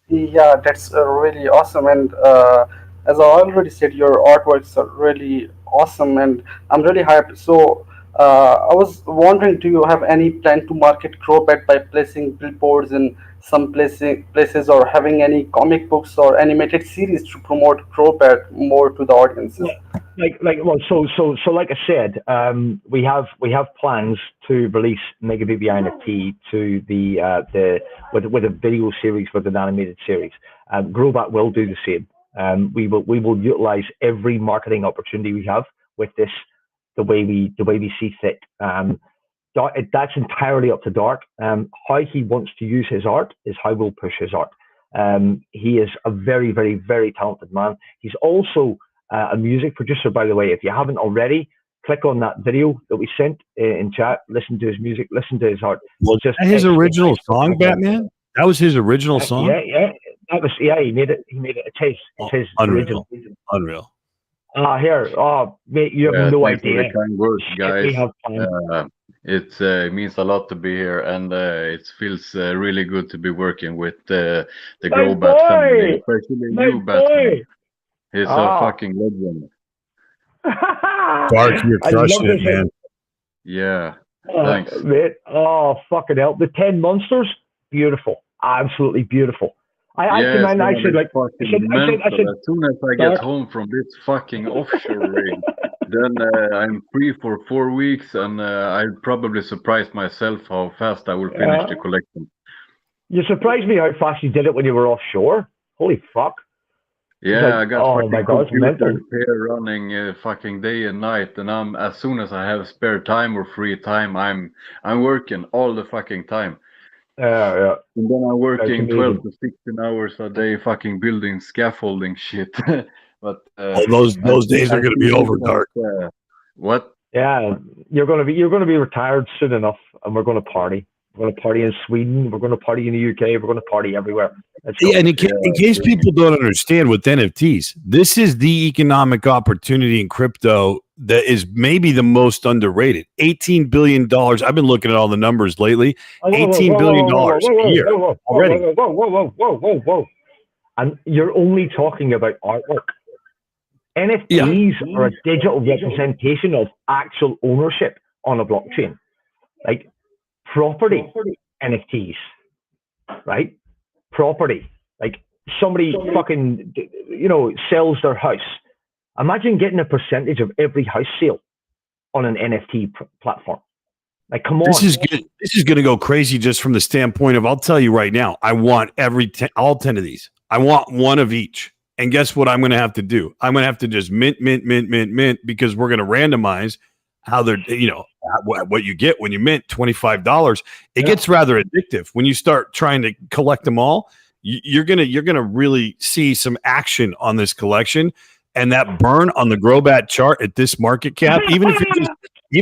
Yeah, that's really awesome. And as I already said, your artworks are really awesome, and I'm really hyped. So I was wondering, do you have any plan to market GROBAT by placing billboards in some places, or having any comic books or animated series to promote GROBAT more to the audiences? Well, so like I said, we have plans to release Mega BBI NFT to the with a video series, with an animated series. GROBAT will do the same. We will utilize every marketing opportunity we have with this the way we see fit. That's entirely up to Dark. How he wants to use his art is how we'll push his art. He is a very, very, very talented man. He's also a music producer, by the way. If you haven't already, click on that video that we sent in chat. Listen to his music. Listen to his art. Was that his original song, Batman? That was his original song. Yeah. That was He made it. It's his original. Unreal. Here. Oh, mate, you have no idea. For the kind words, guys. We have plans. It means a lot to be here, and it feels really good to be working with the GROBAT family, especially you, Batman. He's a fucking legend. Dark, you're crushing it, man. Yeah, thanks. Mate. Oh, fucking hell. The 10 monsters, beautiful. Absolutely beautiful. I said, as soon as I get home from this fucking offshore rig, then I'm free for 4 weeks, and I'll probably surprise myself how fast I will finish the collection. You surprised me how fast you did it when you were offshore. Holy fuck. Yeah, I got computer repair running fucking day and night, and as soon as I have spare time or free time, I'm working all the fucking time. Yeah. And then I'm working 12 to 16 hours a day, fucking building scaffolding shit. But those days are going to be over, Dark. What? Yeah, you're going to be retired soon enough, and we're going to party. We're going to party in Sweden. We're going to party in the UK. We're going to party everywhere. Yeah, and in case people don't understand with NFTs, this is the economic opportunity in crypto that is maybe the most underrated. $18 billion. I've been looking at all the numbers lately. $18 billion a year already. Whoa. And you're only talking about artwork. NFTs are a digital representation of actual ownership on a blockchain. Like property NFTs, right? Property. Like somebody fucking, sells their house. Imagine getting a percentage of every house sale on an NFT platform. Like, come on. This is going to go crazy just from the standpoint of, I'll tell you right now, I want all 10 of these. I want one of each. And guess what I'm going to have to do? I'm going to have to just mint, because we're going to randomize how they're, what you get when you mint $25. It gets rather addictive when you start trying to collect them all. You're gonna really see some action on this collection, and that burn on the GROBAT chart at this market cap. Even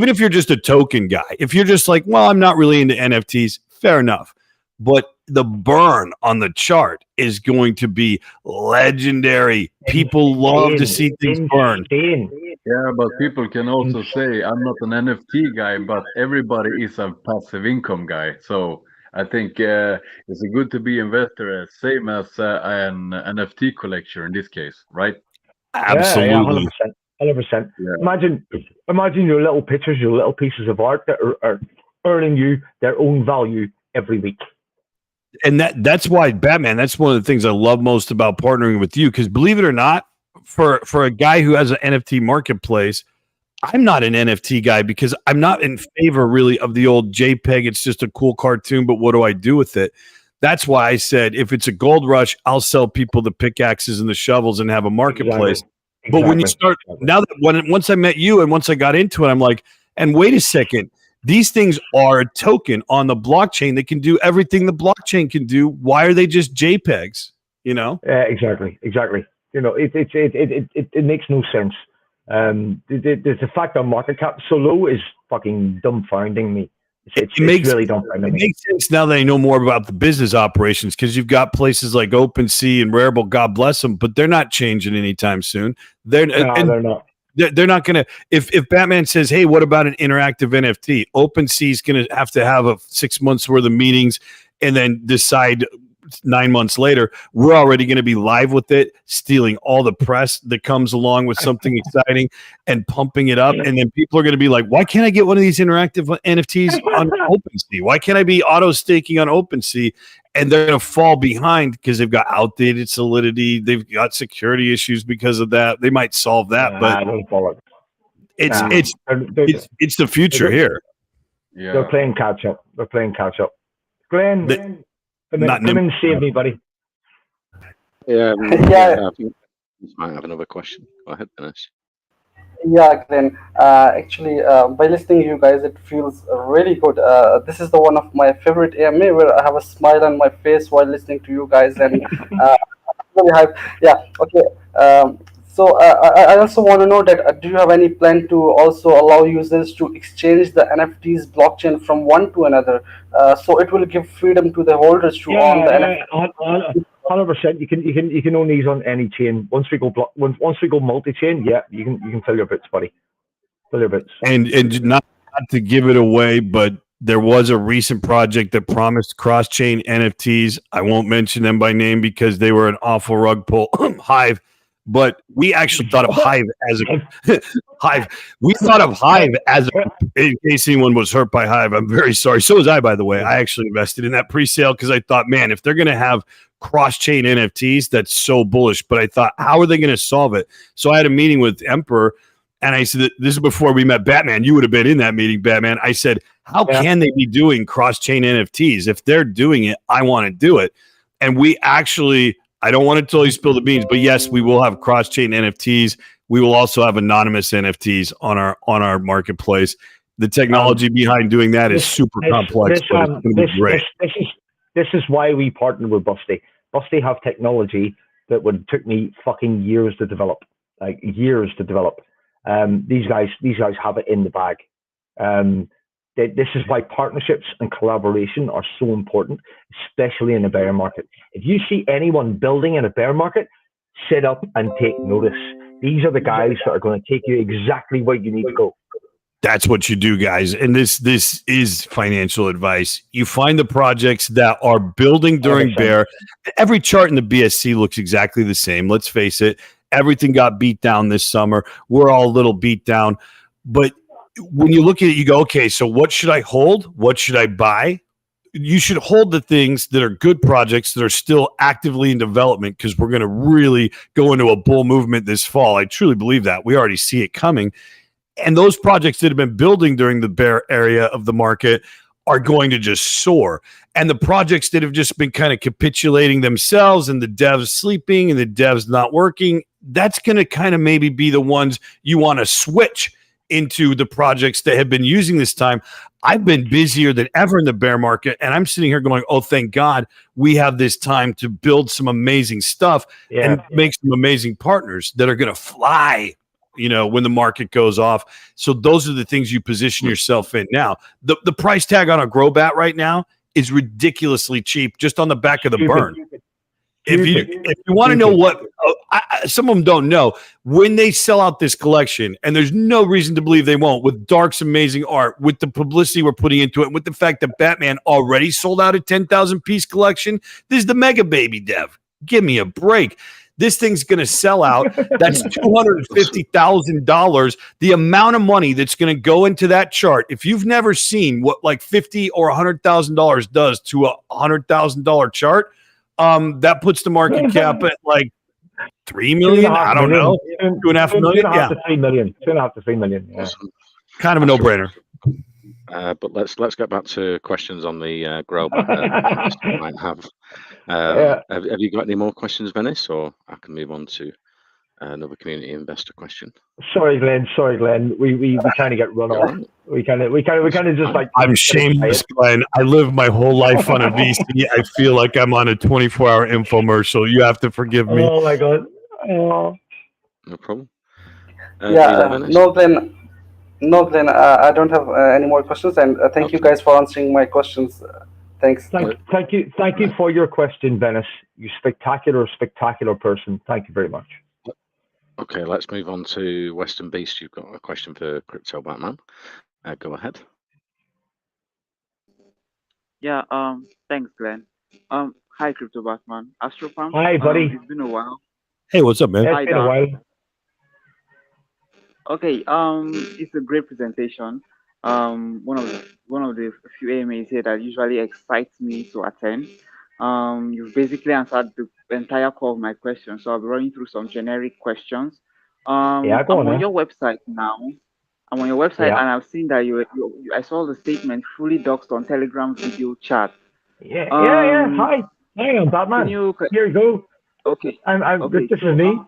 if you're just a token guy, if you're just like, well, I'm not really into NFTs, fair enough. But the burn on the chart is going to be legendary. People love to see things burn. Yeah, but people can also say, I'm not an NFT guy, but everybody is a passive income guy. So I think it's good to be investor, same as an NFT collector in this case, right? Absolutely. Yeah, 100%. Yeah. Imagine your little pictures, your little pieces of art that are earning you their own value every week. And that's why, Batman, that's one of the things I love most about partnering with you, because believe it or not, for a guy who has an NFT marketplace, I'm not an NFT guy because I'm not in favor really of the old JPEG. It's just a cool cartoon, but what do I do with it? That's why I said, if it's a gold rush, I'll sell people the pickaxes and the shovels and have a marketplace. Exactly. But when you start, now that once I met you and once I got into it, I'm like, and wait a second, these things are a token on the blockchain that can do everything the blockchain can do. Why are they just JPEGs? Exactly. It makes no sense. The fact that market cap so low is fucking dumbfounding me. It's really dumbfounding me. It makes sense now that I know more about the business operations, because you've got places like OpenSea and Rarible, God bless them, but they're not changing anytime soon. They're not. They're not going to. If Batman says, "Hey, what about an interactive NFT?" OpenSea is going to have a 6 months worth of meetings and then decide 9 months later, we're already going to be live with it, stealing all the press that comes along with something exciting and pumping it up. And then people are going to be like, why can't I get one of these interactive NFTs on OpenSea? Why can't I be auto staking on OpenSea? And they're going to fall behind because they've got outdated solidity. They've got security issues because of that. They might solve that, but I don't follow. it's the future here. Yeah. They're playing catch up. They're playing catch up. Glenn, come in and save me, buddy. Yeah, Yeah. I think you might have another question. Go ahead, Dennis. Yeah, Glenn. Actually, by listening to you guys, it feels really good. This is the one of my favorite AMA where I have a smile on my face while listening to you guys, and really hype. Yeah. Okay. So I also want to know that do you have any plan to also allow users to exchange the NFTs blockchain from one to another? So it will give freedom to the holders to own the NFT. 100%. You can own these on any chain. Once we go multi-chain, yeah, you can fill your bits, buddy. Fill your bits. And not to give it away, but there was a recent project that promised cross-chain NFTs. I won't mention them by name because they were an awful rug pull. Hive. But we actually thought of Hive as a Hive. We thought of Hive as in case anyone was hurt by Hive. I'm very sorry. So was I, by the way. I actually invested in that pre-sale because I thought, man, if they're going to have cross-chain NFTs, that's so bullish. But I thought, how are they going to solve it? So I had a meeting with Emperor, and I said, this is before we met Batman. You would have been in that meeting, Batman. I said, how can they be doing cross-chain NFTs? If they're doing it, I want to do it. And we actually, I don't want to totally spill the beans, but yes, we will have cross-chain NFTs. We will also have anonymous NFTs on our marketplace. The technology behind doing that is super complex, but it's going to be great. This is why we partnered with Busty. Busty have technology that would took me fucking years to develop, like years to develop. These guys have it in the bag. This is why partnerships and collaboration are so important, especially in a bear market. If you see anyone building in a bear market, sit up and take notice. These are the guys that are going to take you exactly where you need to go. That's what you do, guys. And this is financial advice. You find the projects that are building during bear. Every chart in the BSC looks exactly the same. Let's face it. Everything got beat down this summer. We're all a little beat down. But when you look at it, you go, okay, so what should I hold? What should I buy? You should hold the things that are good projects that are still actively in development, because we're going to really go into a bull movement this fall. I truly believe that. We already see it coming. And those projects that have been building during the bear area of the market are going to just soar. And the projects that have just been kind of capitulating themselves and the devs sleeping and the devs not working, that's going to kind of maybe be the ones you want to switch into the projects that have been using this time. I've been busier than ever in the bear market, and I'm sitting here going, oh, thank God we have this time to build some amazing stuff and make some amazing partners that are going to fly, when the market goes off. So those are the things you position yourself in now. The price tag on a GROBAT right now is ridiculously cheap, just on the back of the burn. If you want to know what some of them don't know, when they sell out this collection, and there's no reason to believe they won't, with Dark's amazing art, with the publicity we're putting into it, with the fact that Batman already sold out a 10,000 piece collection, this is the mega baby dev. Give me a break. This thing's going to sell out. That's $250,000. The amount of money that's going to go into that chart. If you've never seen what like $50,000 or $100,000 does to a $100,000 chart, that puts the market cap at like 3 million. I don't know, 2.5 million. 2.5 to 3 million. 2.5 to 3 million. Yeah. Kind of a no-brainer. But let's get back to questions on the GROBAT that you might have. Have you got any more questions, Venice, or I can move on to another community investor question? Sorry, Glenn. We kind of get run off. We kind of just like. I'm shameless, Glenn. I live my whole life on a VC. I feel like I'm on a 24-hour infomercial. You have to forgive me. Oh my God. Oh. No problem. No, Glenn. I don't have any more questions, and thank you guys for answering my questions. Thanks. Thank you for your question, Venice. You spectacular person. Thank you very much. Okay, let's move on to Western Beast. You've got a question for Crypto Batman. Go ahead. Yeah, thanks, Glenn. Hi, Crypto Batman. Astropam. Hi, buddy. It's been a while. Hey, what's up, man? It's been a while. Okay. It's a great presentation. One of the few AMAs here that usually excites me to attend. You've basically answered the entire core of my questions, so I'll be running through some generic questions. Yeah, go I'm on. on your website now. I'm on your website, Yeah. and I've seen that I saw the statement fully doxed on Telegram video chat. Yeah. Hi, I'm Batman. Here you go. Okay. This is me.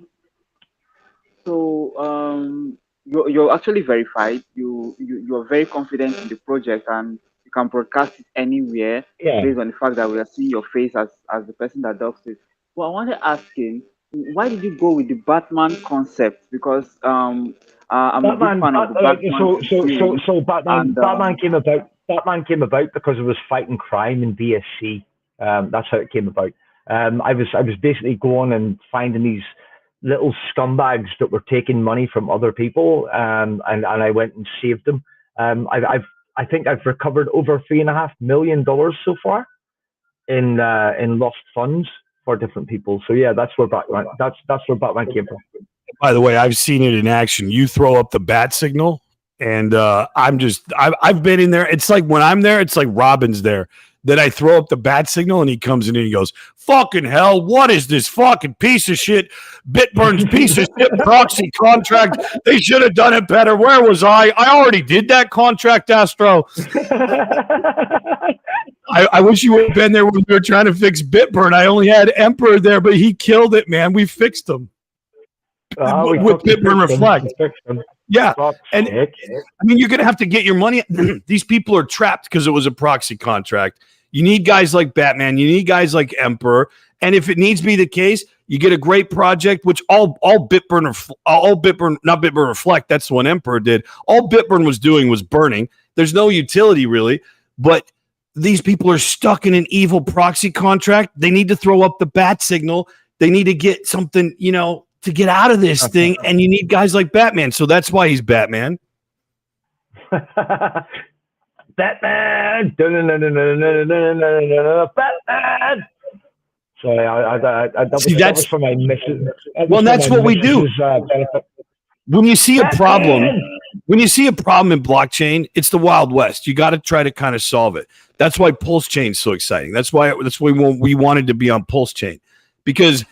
You're actually verified. You're very confident in the project, and you can broadcast it anywhere based on the fact that we are seeing your face as the person that does it. Well, I want to ask him, why did you go with the Batman concept? Because I'm a big fan of the Batman. So Batman came about. Batman came about because it was fighting crime in BSC. That's how it came about. I was basically going and finding these little scumbags that were taking money from other people, and I went and saved them. I think I've recovered over $3.5 million so far in lost funds for different people. So yeah, that's where Batman came from. By the way, I've seen it in action. You throw up the bat signal, and I've been in there. It's like when I'm there, it's like Robin's there. Then I throw up the bat signal, and he comes in and he goes, "Fucking hell, what is this fucking piece of shit? Bitburn's piece of shit proxy contract. They should have done it better. Where was I? I already did that contract, Astro." I wish you would have been there when we were trying to fix Bitburn. I only had Emperor there, but he killed it, man. We fixed him. With Bitburn Reflect. Yeah. And I mean, you're going to have to get your money. These people are trapped because it was a proxy contract. You need guys like Batman. You need guys like Emperor. And if it needs to be the case, you get a great project, which all Bitburn, not Bitburn Reflect, that's the one Emperor did. All Bitburn was doing was burning. There's no utility really, but these people are stuck in an evil proxy contract. They need to throw up the bat signal. They need to get something, to get out of this thing, and you need guys like Batman. So that's why he's Batman. Batman! Batman! Sorry, that was for my mission. Well, that's what we do. When you see a problem, in blockchain, it's the Wild West. You got to try to kind of solve it. That's why Pulse Chain is so exciting. That's why we wanted to be on Pulse Chain, because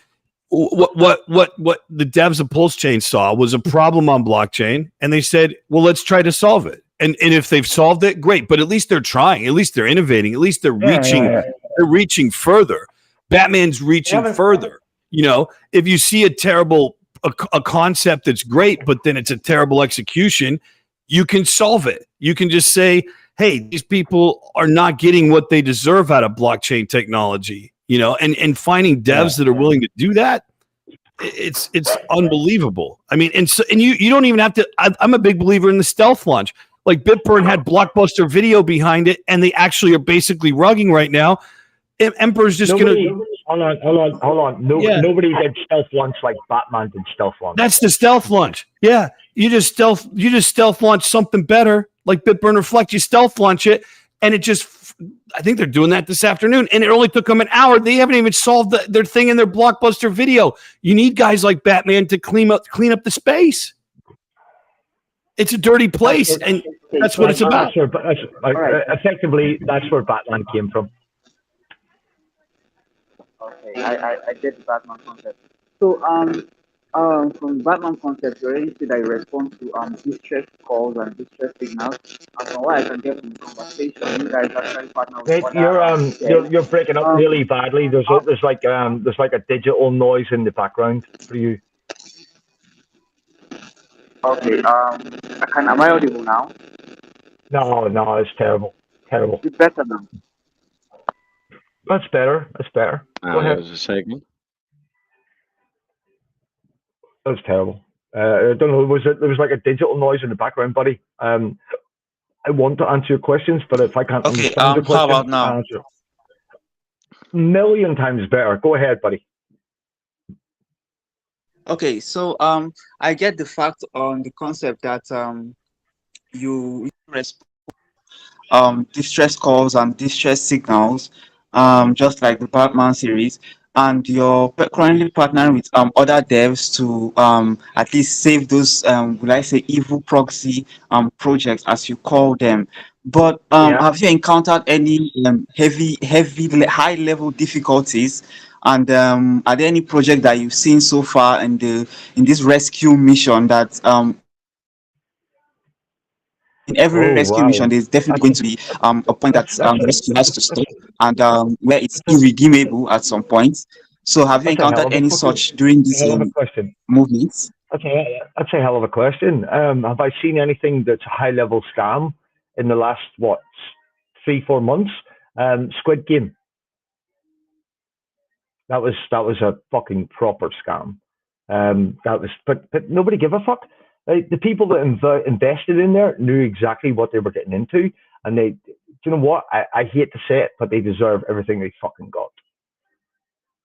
what the devs of Pulse Chain saw was a problem on blockchain, and they said, well, let's try to solve it. And if they've solved it, great. But at least they're trying. At least they're innovating. At least they're reaching. They're reaching further. Batman's reaching further. If you see a concept that's great, but then it's a terrible execution, you can solve it. You can just say, hey, these people are not getting what they deserve out of blockchain technology. And finding devs that are willing to do that, it's unbelievable. I mean, and you don't even have to. I'm a big believer in the stealth launch. Like Bitburn had blockbuster video behind it, and they actually are basically rugging right now. Emperor's just hold on. Nobody did stealth launch like Batman did stealth launch. That's the stealth launch. Yeah, you just stealth launch something better, like Bitburn Reflect. You stealth launch it, and it just. I think they're doing that this afternoon, and it only took them an hour. They haven't even solved their thing in their blockbuster video. You need guys like Batman to clean up the space. It's a dirty place, and that's what it's about. Effectively, that's where Batman came from. Okay, I get the Batman concept. So from the Batman concept, you already said that you respond to distress calls and distress signals. And from what I can get from the conversation, you guys actually partner with you're breaking up really badly. There's like a digital noise in the background for you. Okay. Am I audible now? No, it's terrible. It's better now. That's better. Go ahead. There's a segment. That was terrible. I don't know. There was like a digital noise in the background, buddy. I want to answer your questions, but if I can't understand your question, how about now? Million times better. Go ahead, buddy. Okay, so I get the fact on the concept that you respond distress calls and distress signals just like the Batman series, and you're currently partnering with other devs to at least save those will I say evil proxy projects as you call them. But have you encountered any high level difficulties? And are there any project that you've seen so far in this rescue mission that in every rescue mission, there's definitely going to be a point that the rescue has to stop and where it's irredeemable at some point. So, have you encountered any such during these movements? That's a hell of a question. Have I seen anything that's a high level scam in the last 3-4 months? Squid Game. That was a fucking proper scam. But nobody gave a fuck. The people that invested in there knew exactly what they were getting into, and do you know what? I hate to say it, but they deserve everything they fucking got.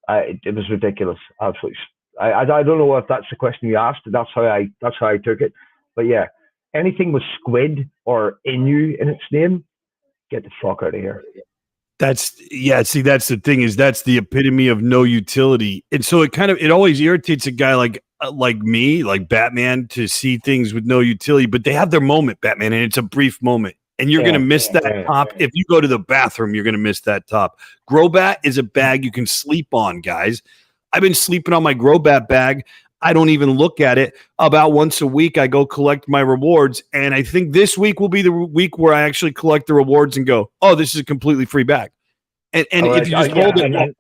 It was ridiculous, absolutely. I don't know if that's the question you asked. That's how I took it. But yeah, anything with squid or Inu in its name, get the fuck out of here. That's the thing, is that's the epitome of no utility. And so it always irritates a guy like me, like Batman, to see things with no utility, but they have their moment, Batman, and it's a brief moment. And you're going to miss that top. If you go to the bathroom, you're going to miss that top. GROBAT is a bag you can sleep on, guys. I've been sleeping on my GROBAT bag. I don't even look at it. About once a week, I go collect my rewards. And I think this week will be the week where I actually collect the rewards and go, oh, this is a completely free bag. And if you just hold it,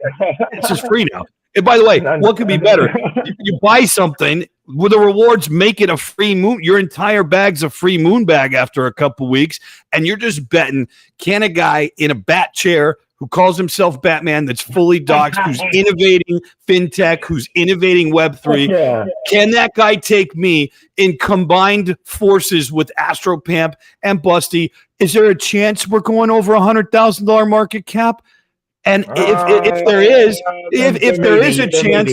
it's just free now. And by the way, what could be better? You buy something with the rewards, make it a free moon. Your entire bag's a free moon bag after a couple weeks. And you're just betting, can a guy in a bat chair who calls himself Batman, that's fully doxed, who's innovating fintech, who's innovating Web3, can that guy take me in combined forces with AstroPamp and Busty? Is there a chance we're going over $100,000 market cap? And if there is a chance,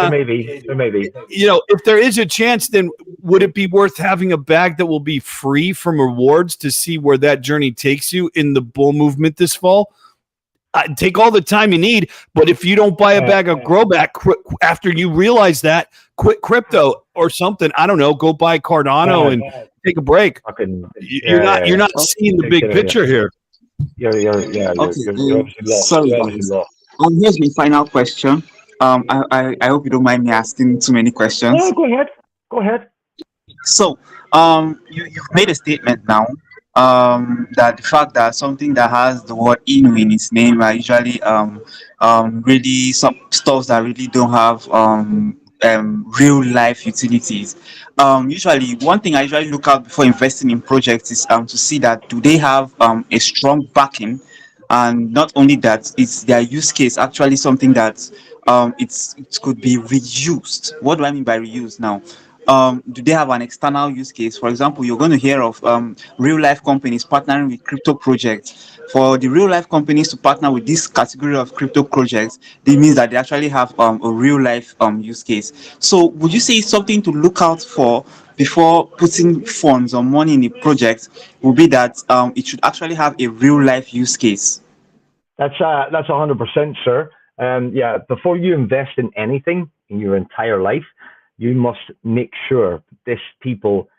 maybe. You know, if there is a chance, then would it be worth having a bag that will be free from rewards to see where that journey takes you in the bull movement this fall? Take all the time you need, but if you don't buy a bag of GROBAT after you realize that, quit crypto or something. I don't know. Go buy Cardano and take a break. You're not seeing the big picture here. Sorry, guys. Here's my final question. I hope you don't mind me asking too many questions. No, go ahead. So, you've made a statement now. That the fact that something that has the word Inu in its name are usually really some stuff that really don't have real life utilities. Usually one thing I usually look out before investing in projects is to see that do they have a strong backing, and not only that, it's their use case actually something that it could be reused. What do I mean by reused now? Do they have an external use case? For example, you're going to hear of real life companies partnering with crypto projects. For the real life companies to partner with this category of crypto projects, it means that they actually have a real life use case. So would you say something to look out for before putting funds or money in a project would be that it should actually have a real life use case? That's 100%, sir. Before you invest in anything in your entire life, you must make sure these people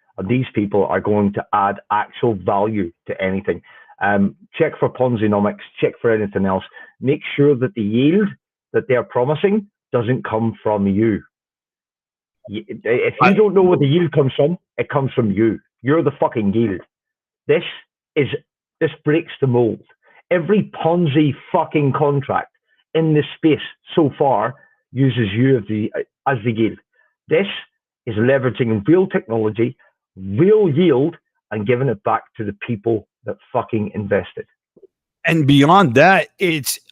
are going to add actual value to anything. Check for Ponzi-nomics, check for anything else. Make sure that the yield that they're promising doesn't come from you. If you don't know where the yield comes from, it comes from you. You're the fucking yield. This breaks the mold. Every Ponzi fucking contract in this space so far uses you as the yield. This is leveraging real technology, real yield, and giving it back to the people that fucking invested. And beyond that,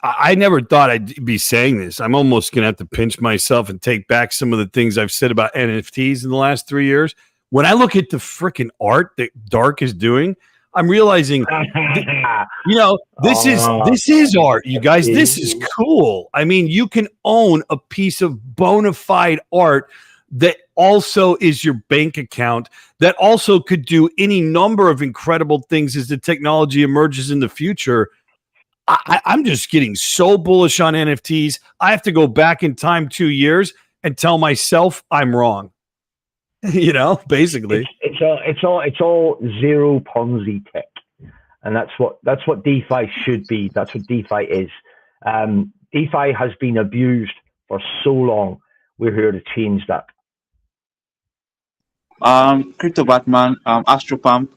I never thought I'd be saying this. I'm almost going to have to pinch myself and take back some of the things I've said about NFTs in the last 3 years. When I look at the freaking art that Dark is doing, I'm realizing, this is art, you guys. This is cool. I mean, you can own a piece of bona fide art that also is your bank account, that also could do any number of incredible things as the technology emerges in the future. I'm just getting so bullish on NFTs. I have to go back in time 2 years and tell myself I'm wrong. Basically, it's all zero Ponzi tech, and that's what DeFi should be. That's what DeFi is. DeFi has been abused for so long. We're here to change that. Crypto Batman, Astropump,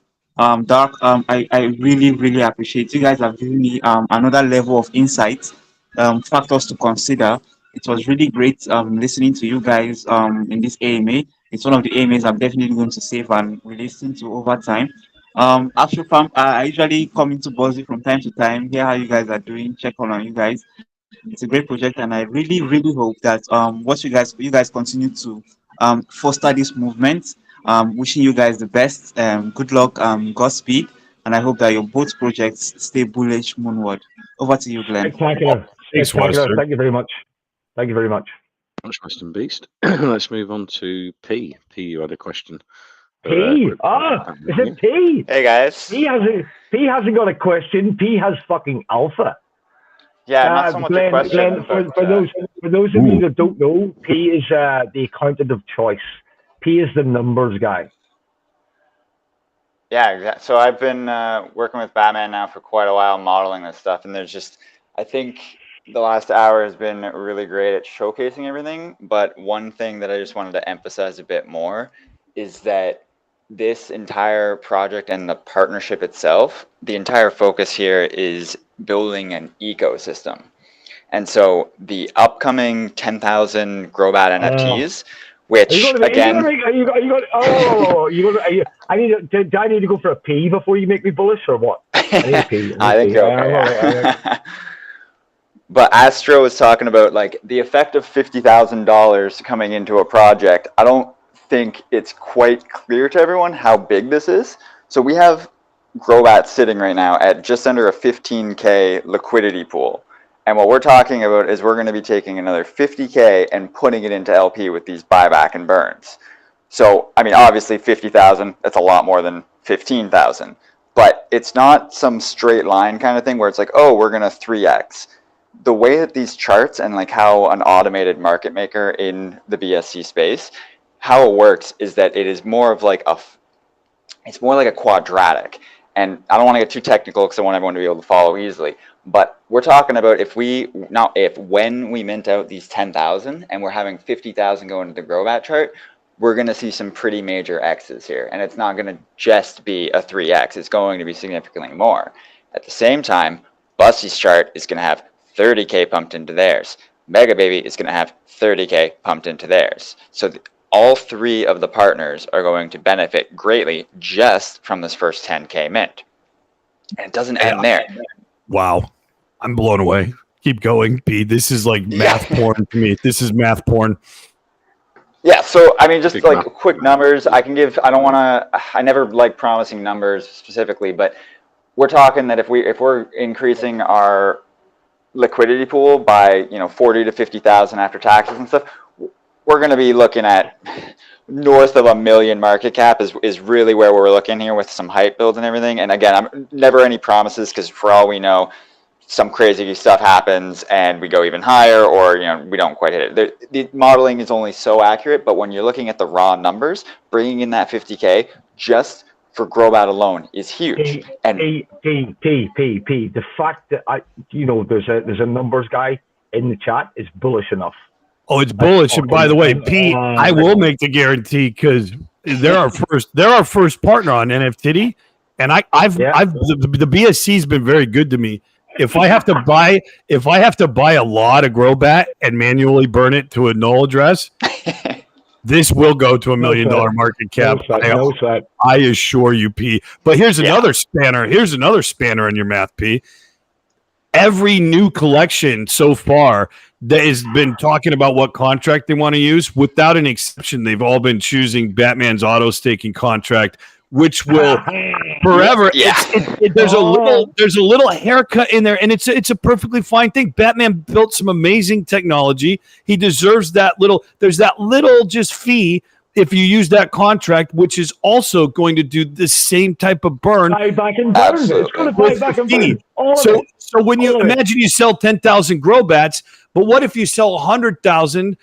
Dark, I really, really appreciate you guys have given me another level of insight, factors to consider. It was really great listening to you guys in this AMA. It's one of the AMAs I'm definitely going to save and re-listen to over time. Astropump, I usually come into Buzzy from time to time, hear how you guys are doing, check on you guys. It's a great project, and I really, really hope that what you guys continue to foster this movement. Wishing you guys the best. Good luck. Godspeed, and I hope that your both projects stay bullish moonward. Over to you, Glenn. Spectacular. Thank you very much. Thank you very much. Much Western Beast. Let's move on to P. P, you had a question. P? Is it P? Hey, guys. P hasn't got a question. P has fucking alpha. Yeah, not so much a question. Glenn, for those of you that don't know, P is the accountant of choice. P is the numbers guy. Yeah, exactly. So I've been working with Batman now for quite a while, modeling this stuff, and I think the last hour has been really great at showcasing everything. But one thing that I just wanted to emphasize a bit more is that this entire project and the partnership itself, the entire focus here is building an ecosystem. And so the upcoming 10,000 GROBAT NFTs, which again, do I need to go for a P before you make me bullish or what? I think you're okay. But Astro was talking about like the effect of $50,000 coming into a project. I don't think it's quite clear to everyone how big this is. So we have GROBAT sitting right now at just under a 15K liquidity pool. And what we're talking about is we're going to be taking another 50K and putting it into LP with these buyback and burns. So, I mean, obviously 50,000, that's a lot more than 15,000. But it's not some straight line kind of thing where it's like, oh, we're going to 3X. The way that these charts and like how an automated market maker in the BSC space, how it works is that it is more of like it's more like a quadratic. And I don't want to get too technical because I want everyone to be able to follow easily. But we're talking about when we mint out these 10,000 and we're having 50,000 go into the GROBAT chart, we're going to see some pretty major X's here. And it's not going to just be a 3X. It's going to be significantly more. At the same time, Busty's chart is going to have 30K pumped into theirs. Mega Baby is going to have 30K pumped into theirs. So all three of the partners are going to benefit greatly just from this first 10K mint. And it doesn't end there. Wow. I'm blown away. Keep going, P. This is like math porn to me. This is math porn. Yeah, so I mean, just like quick numbers I can give. I never like promising numbers specifically, but we're talking that if we're increasing our liquidity pool by 40 to 50,000 after taxes and stuff, we're going to be looking at north of $1 million market cap is really where we're looking here with some hype builds and everything. And again, I'm never any promises because for all we know, some crazy stuff happens and we go even higher, or we don't quite hit it. The modeling is only so accurate, but when you're looking at the raw numbers, bringing in that 50K just for GROBAT alone is huge. The fact that there's a numbers guy in the chat is bullish enough. Oh, it's bullish. And by the way, Pete, I will make the guarantee because they're our first partner on NFT, and the BSC's been very good to me. If I have to buy a lot of GROBAT and manually burn it to a null address, this will go to $1 million market cap. I assure you, P. But here's another spanner. Here's another spanner in your math, P. Every new collection so far that has been talking about what contract they want to use, without an exception, they've all been choosing Batman's auto staking contract, which will forever. There's a little haircut in there, and it's a perfectly fine thing. Batman built some amazing technology. He deserves that little. There's that little just fee. if you use that contract, which is also going to do the same type of burn. Buy back and burn. Absolutely. It's going to buy back and burn. So when you imagine you sell 10,000 GROBATs, but what if you sell 100,000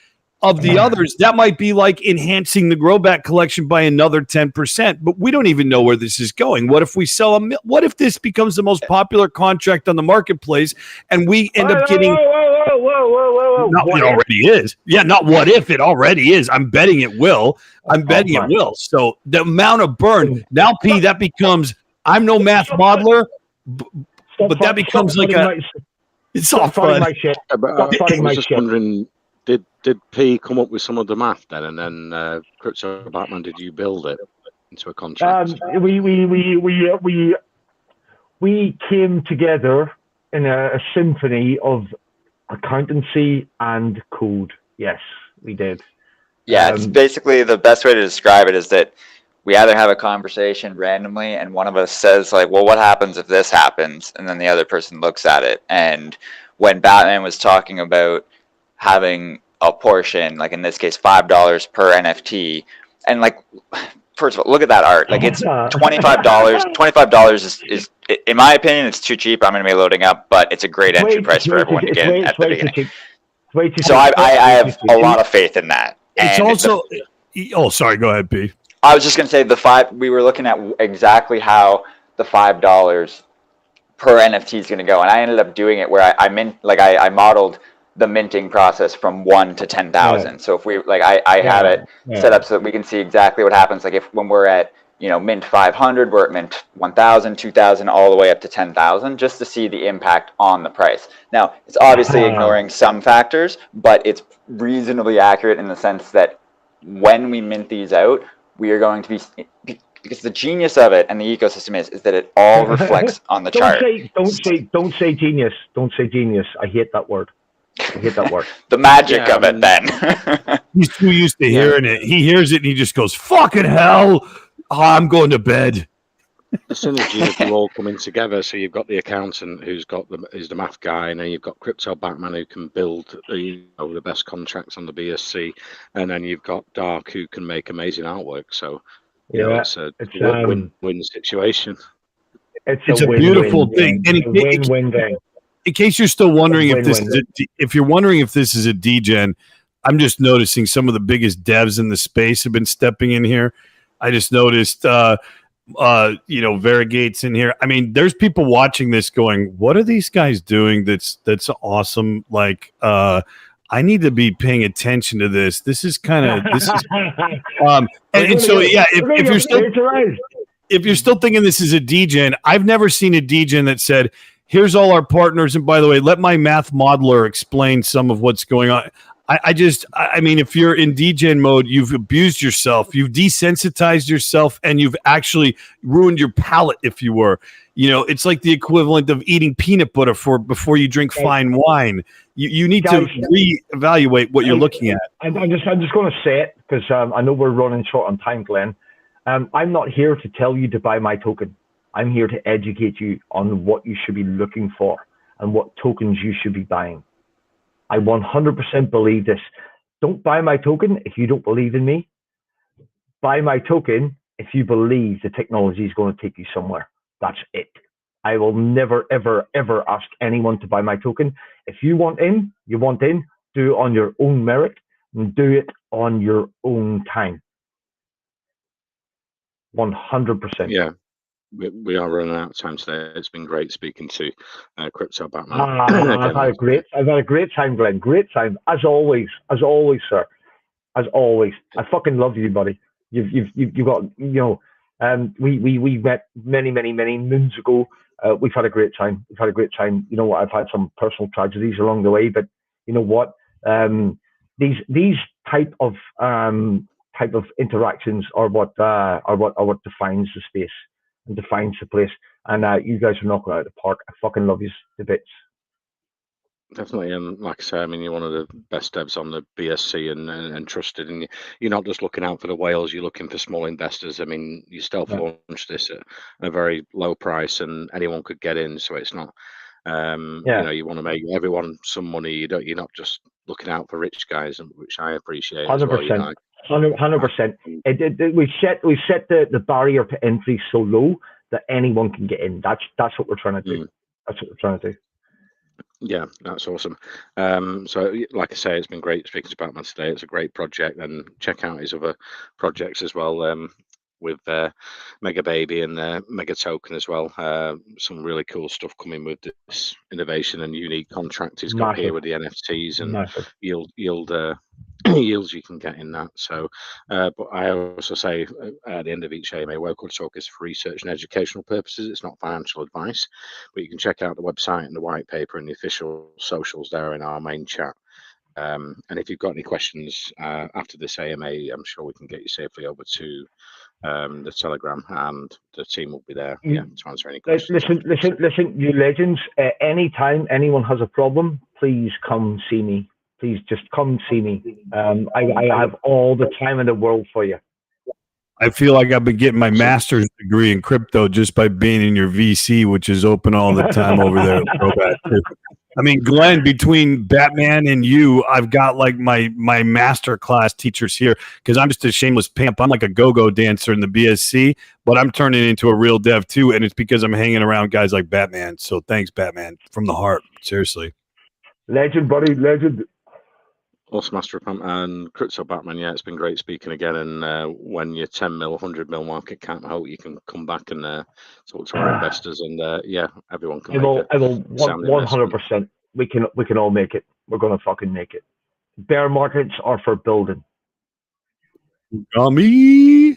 of the others? That might be like enhancing the GROBAT collection by another 10%. But we don't even know where this is going. What if we sell what if this becomes the most popular contract on the marketplace and we end up getting? Whoa. It already is. Yeah, not what if, it already is. I'm betting it will. It will. So the amount of burn now, P, that becomes, I'm no math modeler, but that becomes like it's all fun. I was just wondering, did P come up with some of the math then, and then Crypto Batman, did you build it into a contract? We came together in a symphony of accountancy and code. Yes, we did. Yeah, it's basically the best way to describe it is that we either have a conversation randomly and one of us says like, well, what happens if this happens? And then the other person looks at it. And when Batman was talking about having a portion, like in this case, $5 per NFT, and like, first of all, look at that art. Like it's $25. $25 is in my opinion, it's too cheap. I'm going to be loading up, but it's a great entry price for everyone to get at the beginning. So I have a lot of faith in that. It's also, oh, sorry, go ahead, P. I was just going to say we were looking at exactly how the $5 per NFT is going to go. And I ended up doing it where I modeled the minting process from 1 to 10,000. Yeah. So if we, I had it set up so that we can see exactly what happens. Like when we're at, mint 500, we're at mint 1,000, 2,000, all the way up to 10,000, just to see the impact on the price. Now, it's obviously ignoring some factors, but it's reasonably accurate in the sense that when we mint these out, we are going to be, because the genius of it and the ecosystem is that it all reflects on the chart. Don't say genius. Don't say genius. I hate that word. The magic of it, then. He's too used to hearing it. He hears it and he just goes, fucking hell, I'm going to bed. The synergy of you all coming together. So you've got the accountant who's the math guy, and then you've got Crypto Batman who can build the best contracts on the BSC, and then you've got Dark who can make amazing artwork. So it's a win-win situation. It's a beautiful thing. Win-win thing. In case you're still wondering if you're wondering if this is a degen, I'm just noticing some of the biggest devs in the space have been stepping in here. I just noticed, Variegate's in here. I mean, there's people watching this going, "What are these guys doing? That's awesome." Like, I need to be paying attention to this. This is and so yeah. If you're still thinking this is a degen, I've never seen a degen that said, here's all our partners, and by the way, let my math modeler explain some of what's going on. I mean, if you're in degen mode, you've abused yourself, you've desensitized yourself, and you've actually ruined your palate, if you were. It's like the equivalent of eating peanut butter before you drink fine wine. You need to reevaluate what you're looking at. I'm just going to say it because I know we're running short on time, Glenn. I'm not here to tell you to buy my token. I'm here to educate you on what you should be looking for and what tokens you should be buying. I 100% believe this. Don't buy my token if you don't believe in me. Buy my token if you believe the technology is going to take you somewhere. That's it. I will never, ever, ever ask anyone to buy my token. If you want in, do it on your own merit and do it on your own time. 100%. Yeah. We are running out of time today. It's been great speaking to Crypto Batman. I've had a great time, Glenn. Great time, as always, sir. As always, I fucking love you, buddy. You've got we met many moons ago. We've had a great time. You know what? I've had some personal tragedies along the way, but you know what? These type of interactions are what defines the space and defines the place. And you guys are knocking it out of the park. I fucking love you to bits. Definitely, and like I say, I mean, you're one of the best devs on the BSC and trusted, and you're not just looking out for the whales, you're looking for small investors. I mean, you launched this at a very low price, and anyone could get in, so it's not, you want to make everyone some money. You're not just looking out for rich guys, which I appreciate. 100%. 100%. We set the barrier to entry so low that anyone can get in. That's what we're trying to do. That's what we're trying to do. Yeah, that's awesome. So, like I say, it's been great speaking to Batman today. It's a great project, and check out his other projects as well. With Mega Baby and Mega Token as well. Some really cool stuff coming with this innovation and unique contract he's got here with the NFTs and yield yields you can get in that. So, but I also say at the end of each AMA, World Talk is for research and educational purposes. It's not financial advice, but you can check out the website and the white paper and the official socials there in our main chat. And if you've got any questions after this AMA, I'm sure we can get you safely over to the Telegram, and the team will be there to answer any questions. Listen, you legends. Anytime anyone has a problem, please come see me. Please just come see me. I have all the time in the world for you. I feel like I've been getting my master's degree in crypto just by being in your VC, which is open all the time over there at GROBAT. I mean, Glenn, between Batman and you, I've got like my master class teachers here because I'm just a shameless pimp. I'm like a go-go dancer in the BSc, but I'm turning into a real dev too, and it's because I'm hanging around guys like Batman. So thanks, Batman, from the heart. Seriously. Legend, buddy, legend. Awesome, Master Pump and Crypto Batman. Yeah, it's been great speaking again. And when you're 10 mil, 100 mil market cap, I hope you can come back and talk to our investors. And yeah, everyone can. I will 100%. We can all make it. We're gonna fucking make it. Bear markets are for building. Gummy.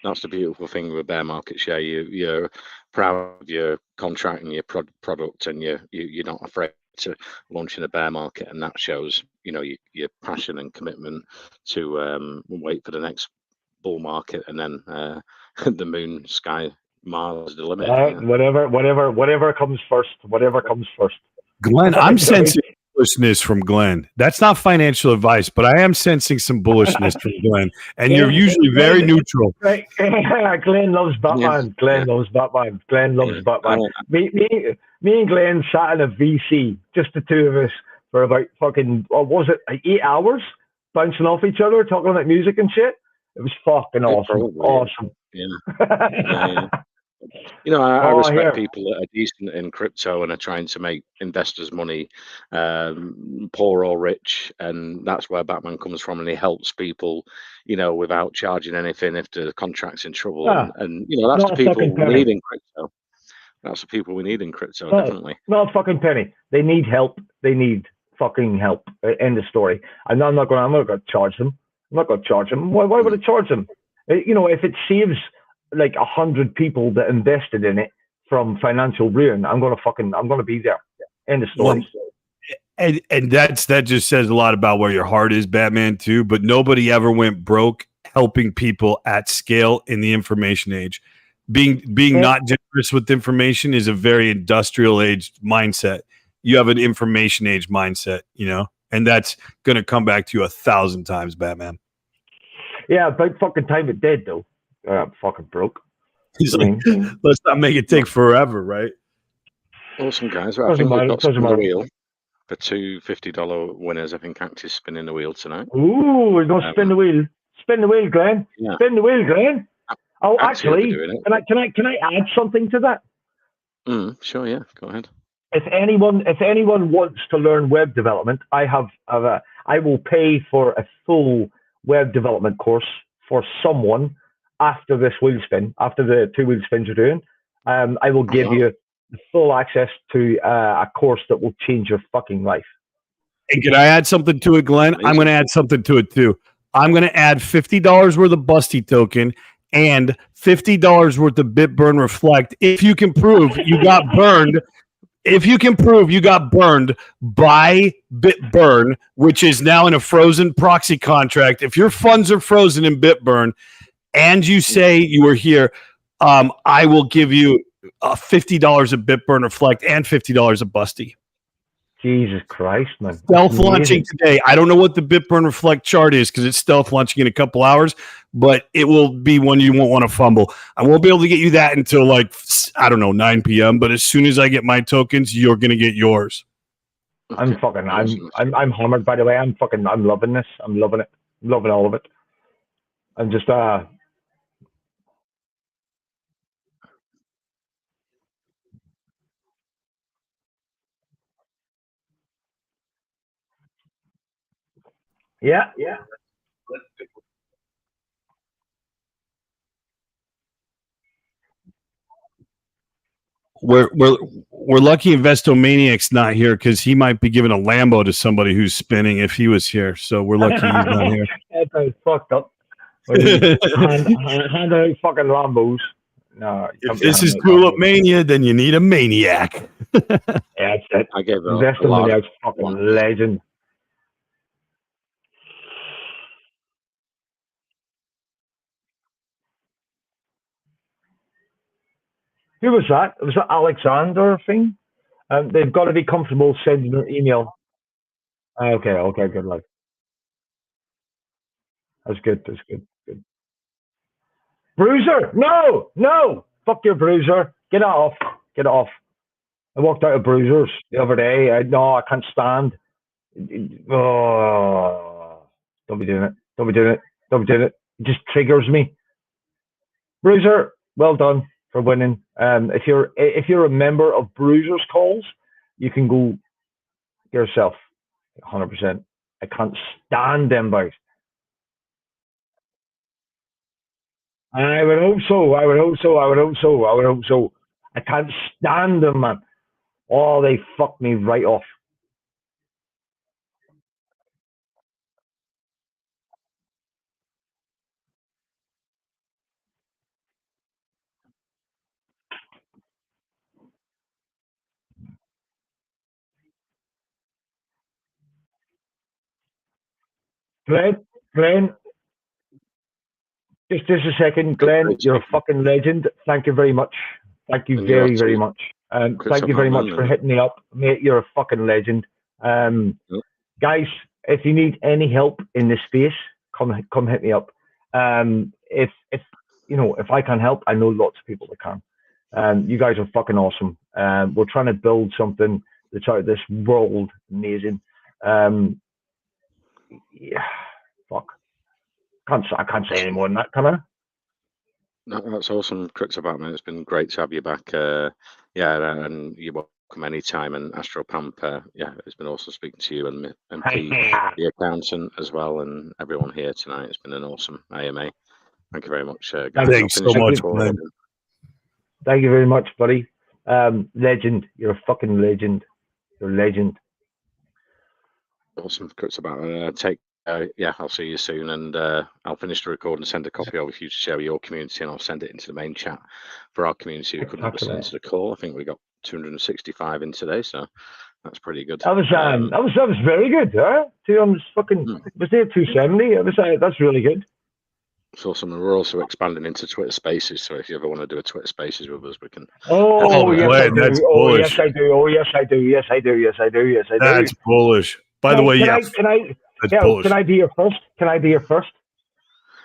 That's the beautiful thing with bear markets. Yeah, you're proud of your contract and your product, and you're not afraid to launch in a bear market, and that shows your passion and commitment to wait for the next bull market, and then the moon, sky, Mars, the limit. Whatever comes first. Whatever comes first. Glenn, I'm sensing bullishness from Glenn. That's not financial advice, but I am sensing some bullishness from Glenn, and you're usually very neutral. Glenn loves Batman. Glenn loves Batman. Glenn loves Batman. Me and Glenn sat in a VC, just the two of us, for about fucking, what was it, like 8 hours, bouncing off each other, talking about music and shit. It was fucking awesome. Awesome. Yeah. I respect people that are decent in crypto and are trying to make investors money, poor or rich, and that's where Batman comes from, and he helps people, without charging anything if the contract's in trouble. And that's the people we need in crypto. That's the people we need in crypto, definitely. Not a fucking penny. They need help. They need fucking help. End of story. And I'm not going to charge them. I'm not going to charge them. Why would I charge them? If it saves like 100 people that invested in it from financial ruin, I'm going to be there. End of story. And that just says a lot about where your heart is, Batman, too. But nobody ever went broke helping people at scale in the information age. Being not generous with information is a very industrial age mindset. You have an information age mindset, and that's going to come back to you 1,000 times, Batman. Yeah, about fucking time it did, though. I'm fucking broke. He's like, let's not make it take forever, right? Awesome, guys. Well, I think we've got spin the wheel for two $50 winners. I think Act is spinning the wheel tonight. Ooh, we're going to spin the wheel. Spin the wheel, Glenn. Yeah. Spin the wheel, Glenn. Oh, actually, can I add something to that? Sure, yeah. Go ahead. If anyone wants to learn web development, I will pay for a full web development course for someone after this wheel spin, after the 2 wheel spins you're doing. I will give you full access to a course that will change your fucking life. And can I add something to it, Glenn? I'm going to add something to it too. I'm going to add $50 worth of Busty token and $50 worth of Bitburn Reflect if you can prove you got burned. If you can prove you got burned by Bitburn, which is now in a frozen proxy contract, if your funds are frozen in Bitburn and you say you were here, I will give you $50 of Bitburn Reflect and $50 of Busty. Jesus Christ, man. Stealth launching today. I don't know what the Bitburn Reflect chart is because it's stealth launching in a couple hours, but it will be one you won't want to fumble. I won't be able to get you that until 9 p.m. But as soon as I get my tokens, you're going to get yours. I'm hammered, by the way. I'm loving this. I'm loving it. I'm loving all of it. I'm just yeah. We're lucky Investomaniac's not here because he might be giving a Lambo to somebody who's spinning if he was here. So we're lucky he's not here. That's fucked up. hand out fucking Lambos. No, if this is Tulip Mania, then you need a maniac. Yeah, that's it. I gave Investomaniac's fucking legend. Who was that? Was that Alexander thing? They've got to be comfortable sending an email. Okay, good luck. That's good. Good. Bruiser, no, fuck your Bruiser. Get it off. I walked out of Bruisers the other day. No, I can't stand. Oh, don't be doing it. It just triggers me. Bruiser, well done for winning. If you're a member of Bruisers calls, you can go yourself. 100%. I can't stand them boys. I would hope so. I can't stand them, man. Oh, they fucked me right off. Glenn, just a second, Glenn. You're a fucking legend. Thank you very much. Thank you very much. Thank you very much for hitting me up, mate. You're a fucking legend. Guys, if you need any help in this space, come hit me up. If I can help, I know lots of people that can. You guys are fucking awesome. We're trying to build something that's out of this world amazing. Yeah, fuck. I can't say any more than that, can I? No, that's awesome, Crixabat, man. It's been great to have you back. And you're welcome anytime. And Astro Pump, it's been awesome speaking to you and Pete, the accountant as well, and everyone here tonight. It's been an awesome AMA. Thank you very much, guys. Thanks so much, man. Thank you very much, buddy. Legend. You're a fucking legend. You're a legend. Awesome, Crixabat. I'll see you soon, and I'll finish the record and send a copy over for you to share with your community, and I'll send it into the main chat for our community who couldn't listen to the call. I think we got 265 in today, so that's pretty good. That was very good, huh? 200 fucking was there 270? That's really good. It's awesome, and we're also expanding into Twitter Spaces. So if you ever want to do a Twitter Spaces with us, we can. Oh yes, I do. That's bullish. Yes, I do. Oh yes, I do. Yes, I do. That's bullish. By the way, yes. Can I be your first?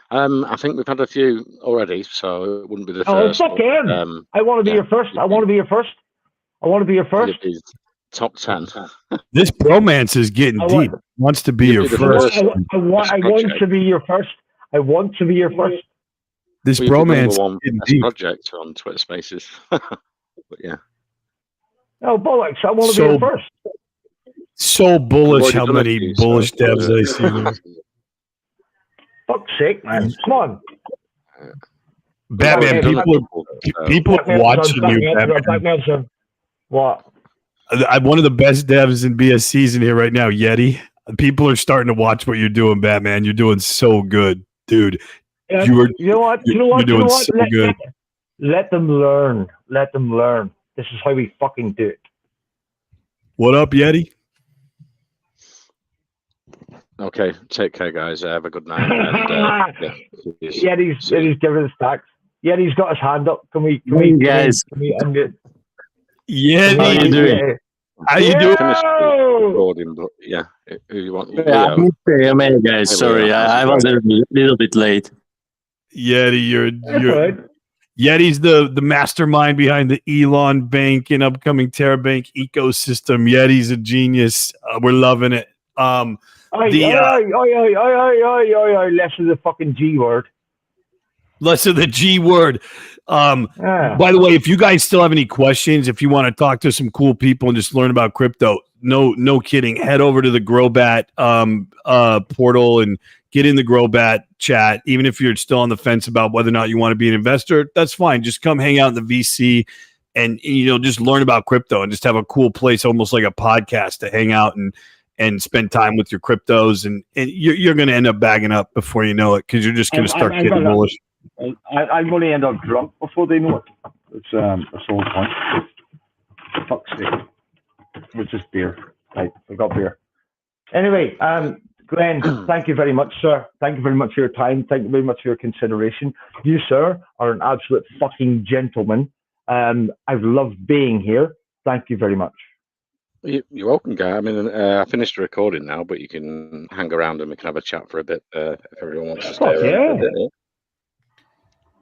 I think we've had a few already, so it wouldn't be the first. Oh, fuck him. I want to be your first. I want to be your first. Top 10. This bromance is getting deep. Wants to be your first. I want to be your first. I want to be your first. This bromance is getting deep. Project on Twitter Spaces. But yeah. Oh, bollocks. I want to be your first. So bullish how many bullish devs I see there. Fuck's sake, man. Come on. Batman, people are watching you, Batman. What? I'm one of the best devs in BS season here right now, Yeti. People are starting to watch what you're doing, Batman. You're doing so good, dude. Yeah, You're doing so good. Let them learn. This is how we fucking do it. What up, Yeti? Okay, take care, guys. Have a good night. And, Yeti's giving us stacks. Yeti's got his hand up. Can we guys? Can we unmute? Yeti, how you doing? How you doing? Recording, but yeah, who you want? I'm here, guys. Sorry, I was a little bit late. Yeti, Yeti's the mastermind behind the Elon Bank and upcoming TerraBank ecosystem. Yeti's a genius. We're loving it. Less of the fucking G word. less of the G word. By the way, if you guys still have any questions, if you want to talk to some cool people and just learn about crypto, no kidding, head over to the GROBAT portal and get in the GROBAT chat. Even if you're still on the fence about whether or not you want to be an investor, that's fine. Just come hang out in the VC and just learn about crypto and just have a cool place, almost like a podcast, to hang out and spend time with your cryptos, and you're going to end up bagging up before you know it, because you're just going to start getting bullish. I'm going to end up drunk before they know it. It's the whole point. For fuck's sake. It's just beer. Right, I got beer. Anyway, Glenn, thank you very much, sir. Thank you very much for your time. Thank you very much for your consideration. You, sir, are an absolute fucking gentleman. I've loved being here. Thank you very much. You're welcome, Guy. I mean, I finished the recording now, but you can hang around and we can have a chat for a bit if everyone wants to stay around.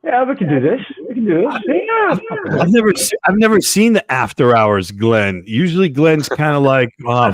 Yeah, we can do this. We can do this. Yeah. I've never seen the after hours, Glenn. Usually, Glenn's kind of like, oh,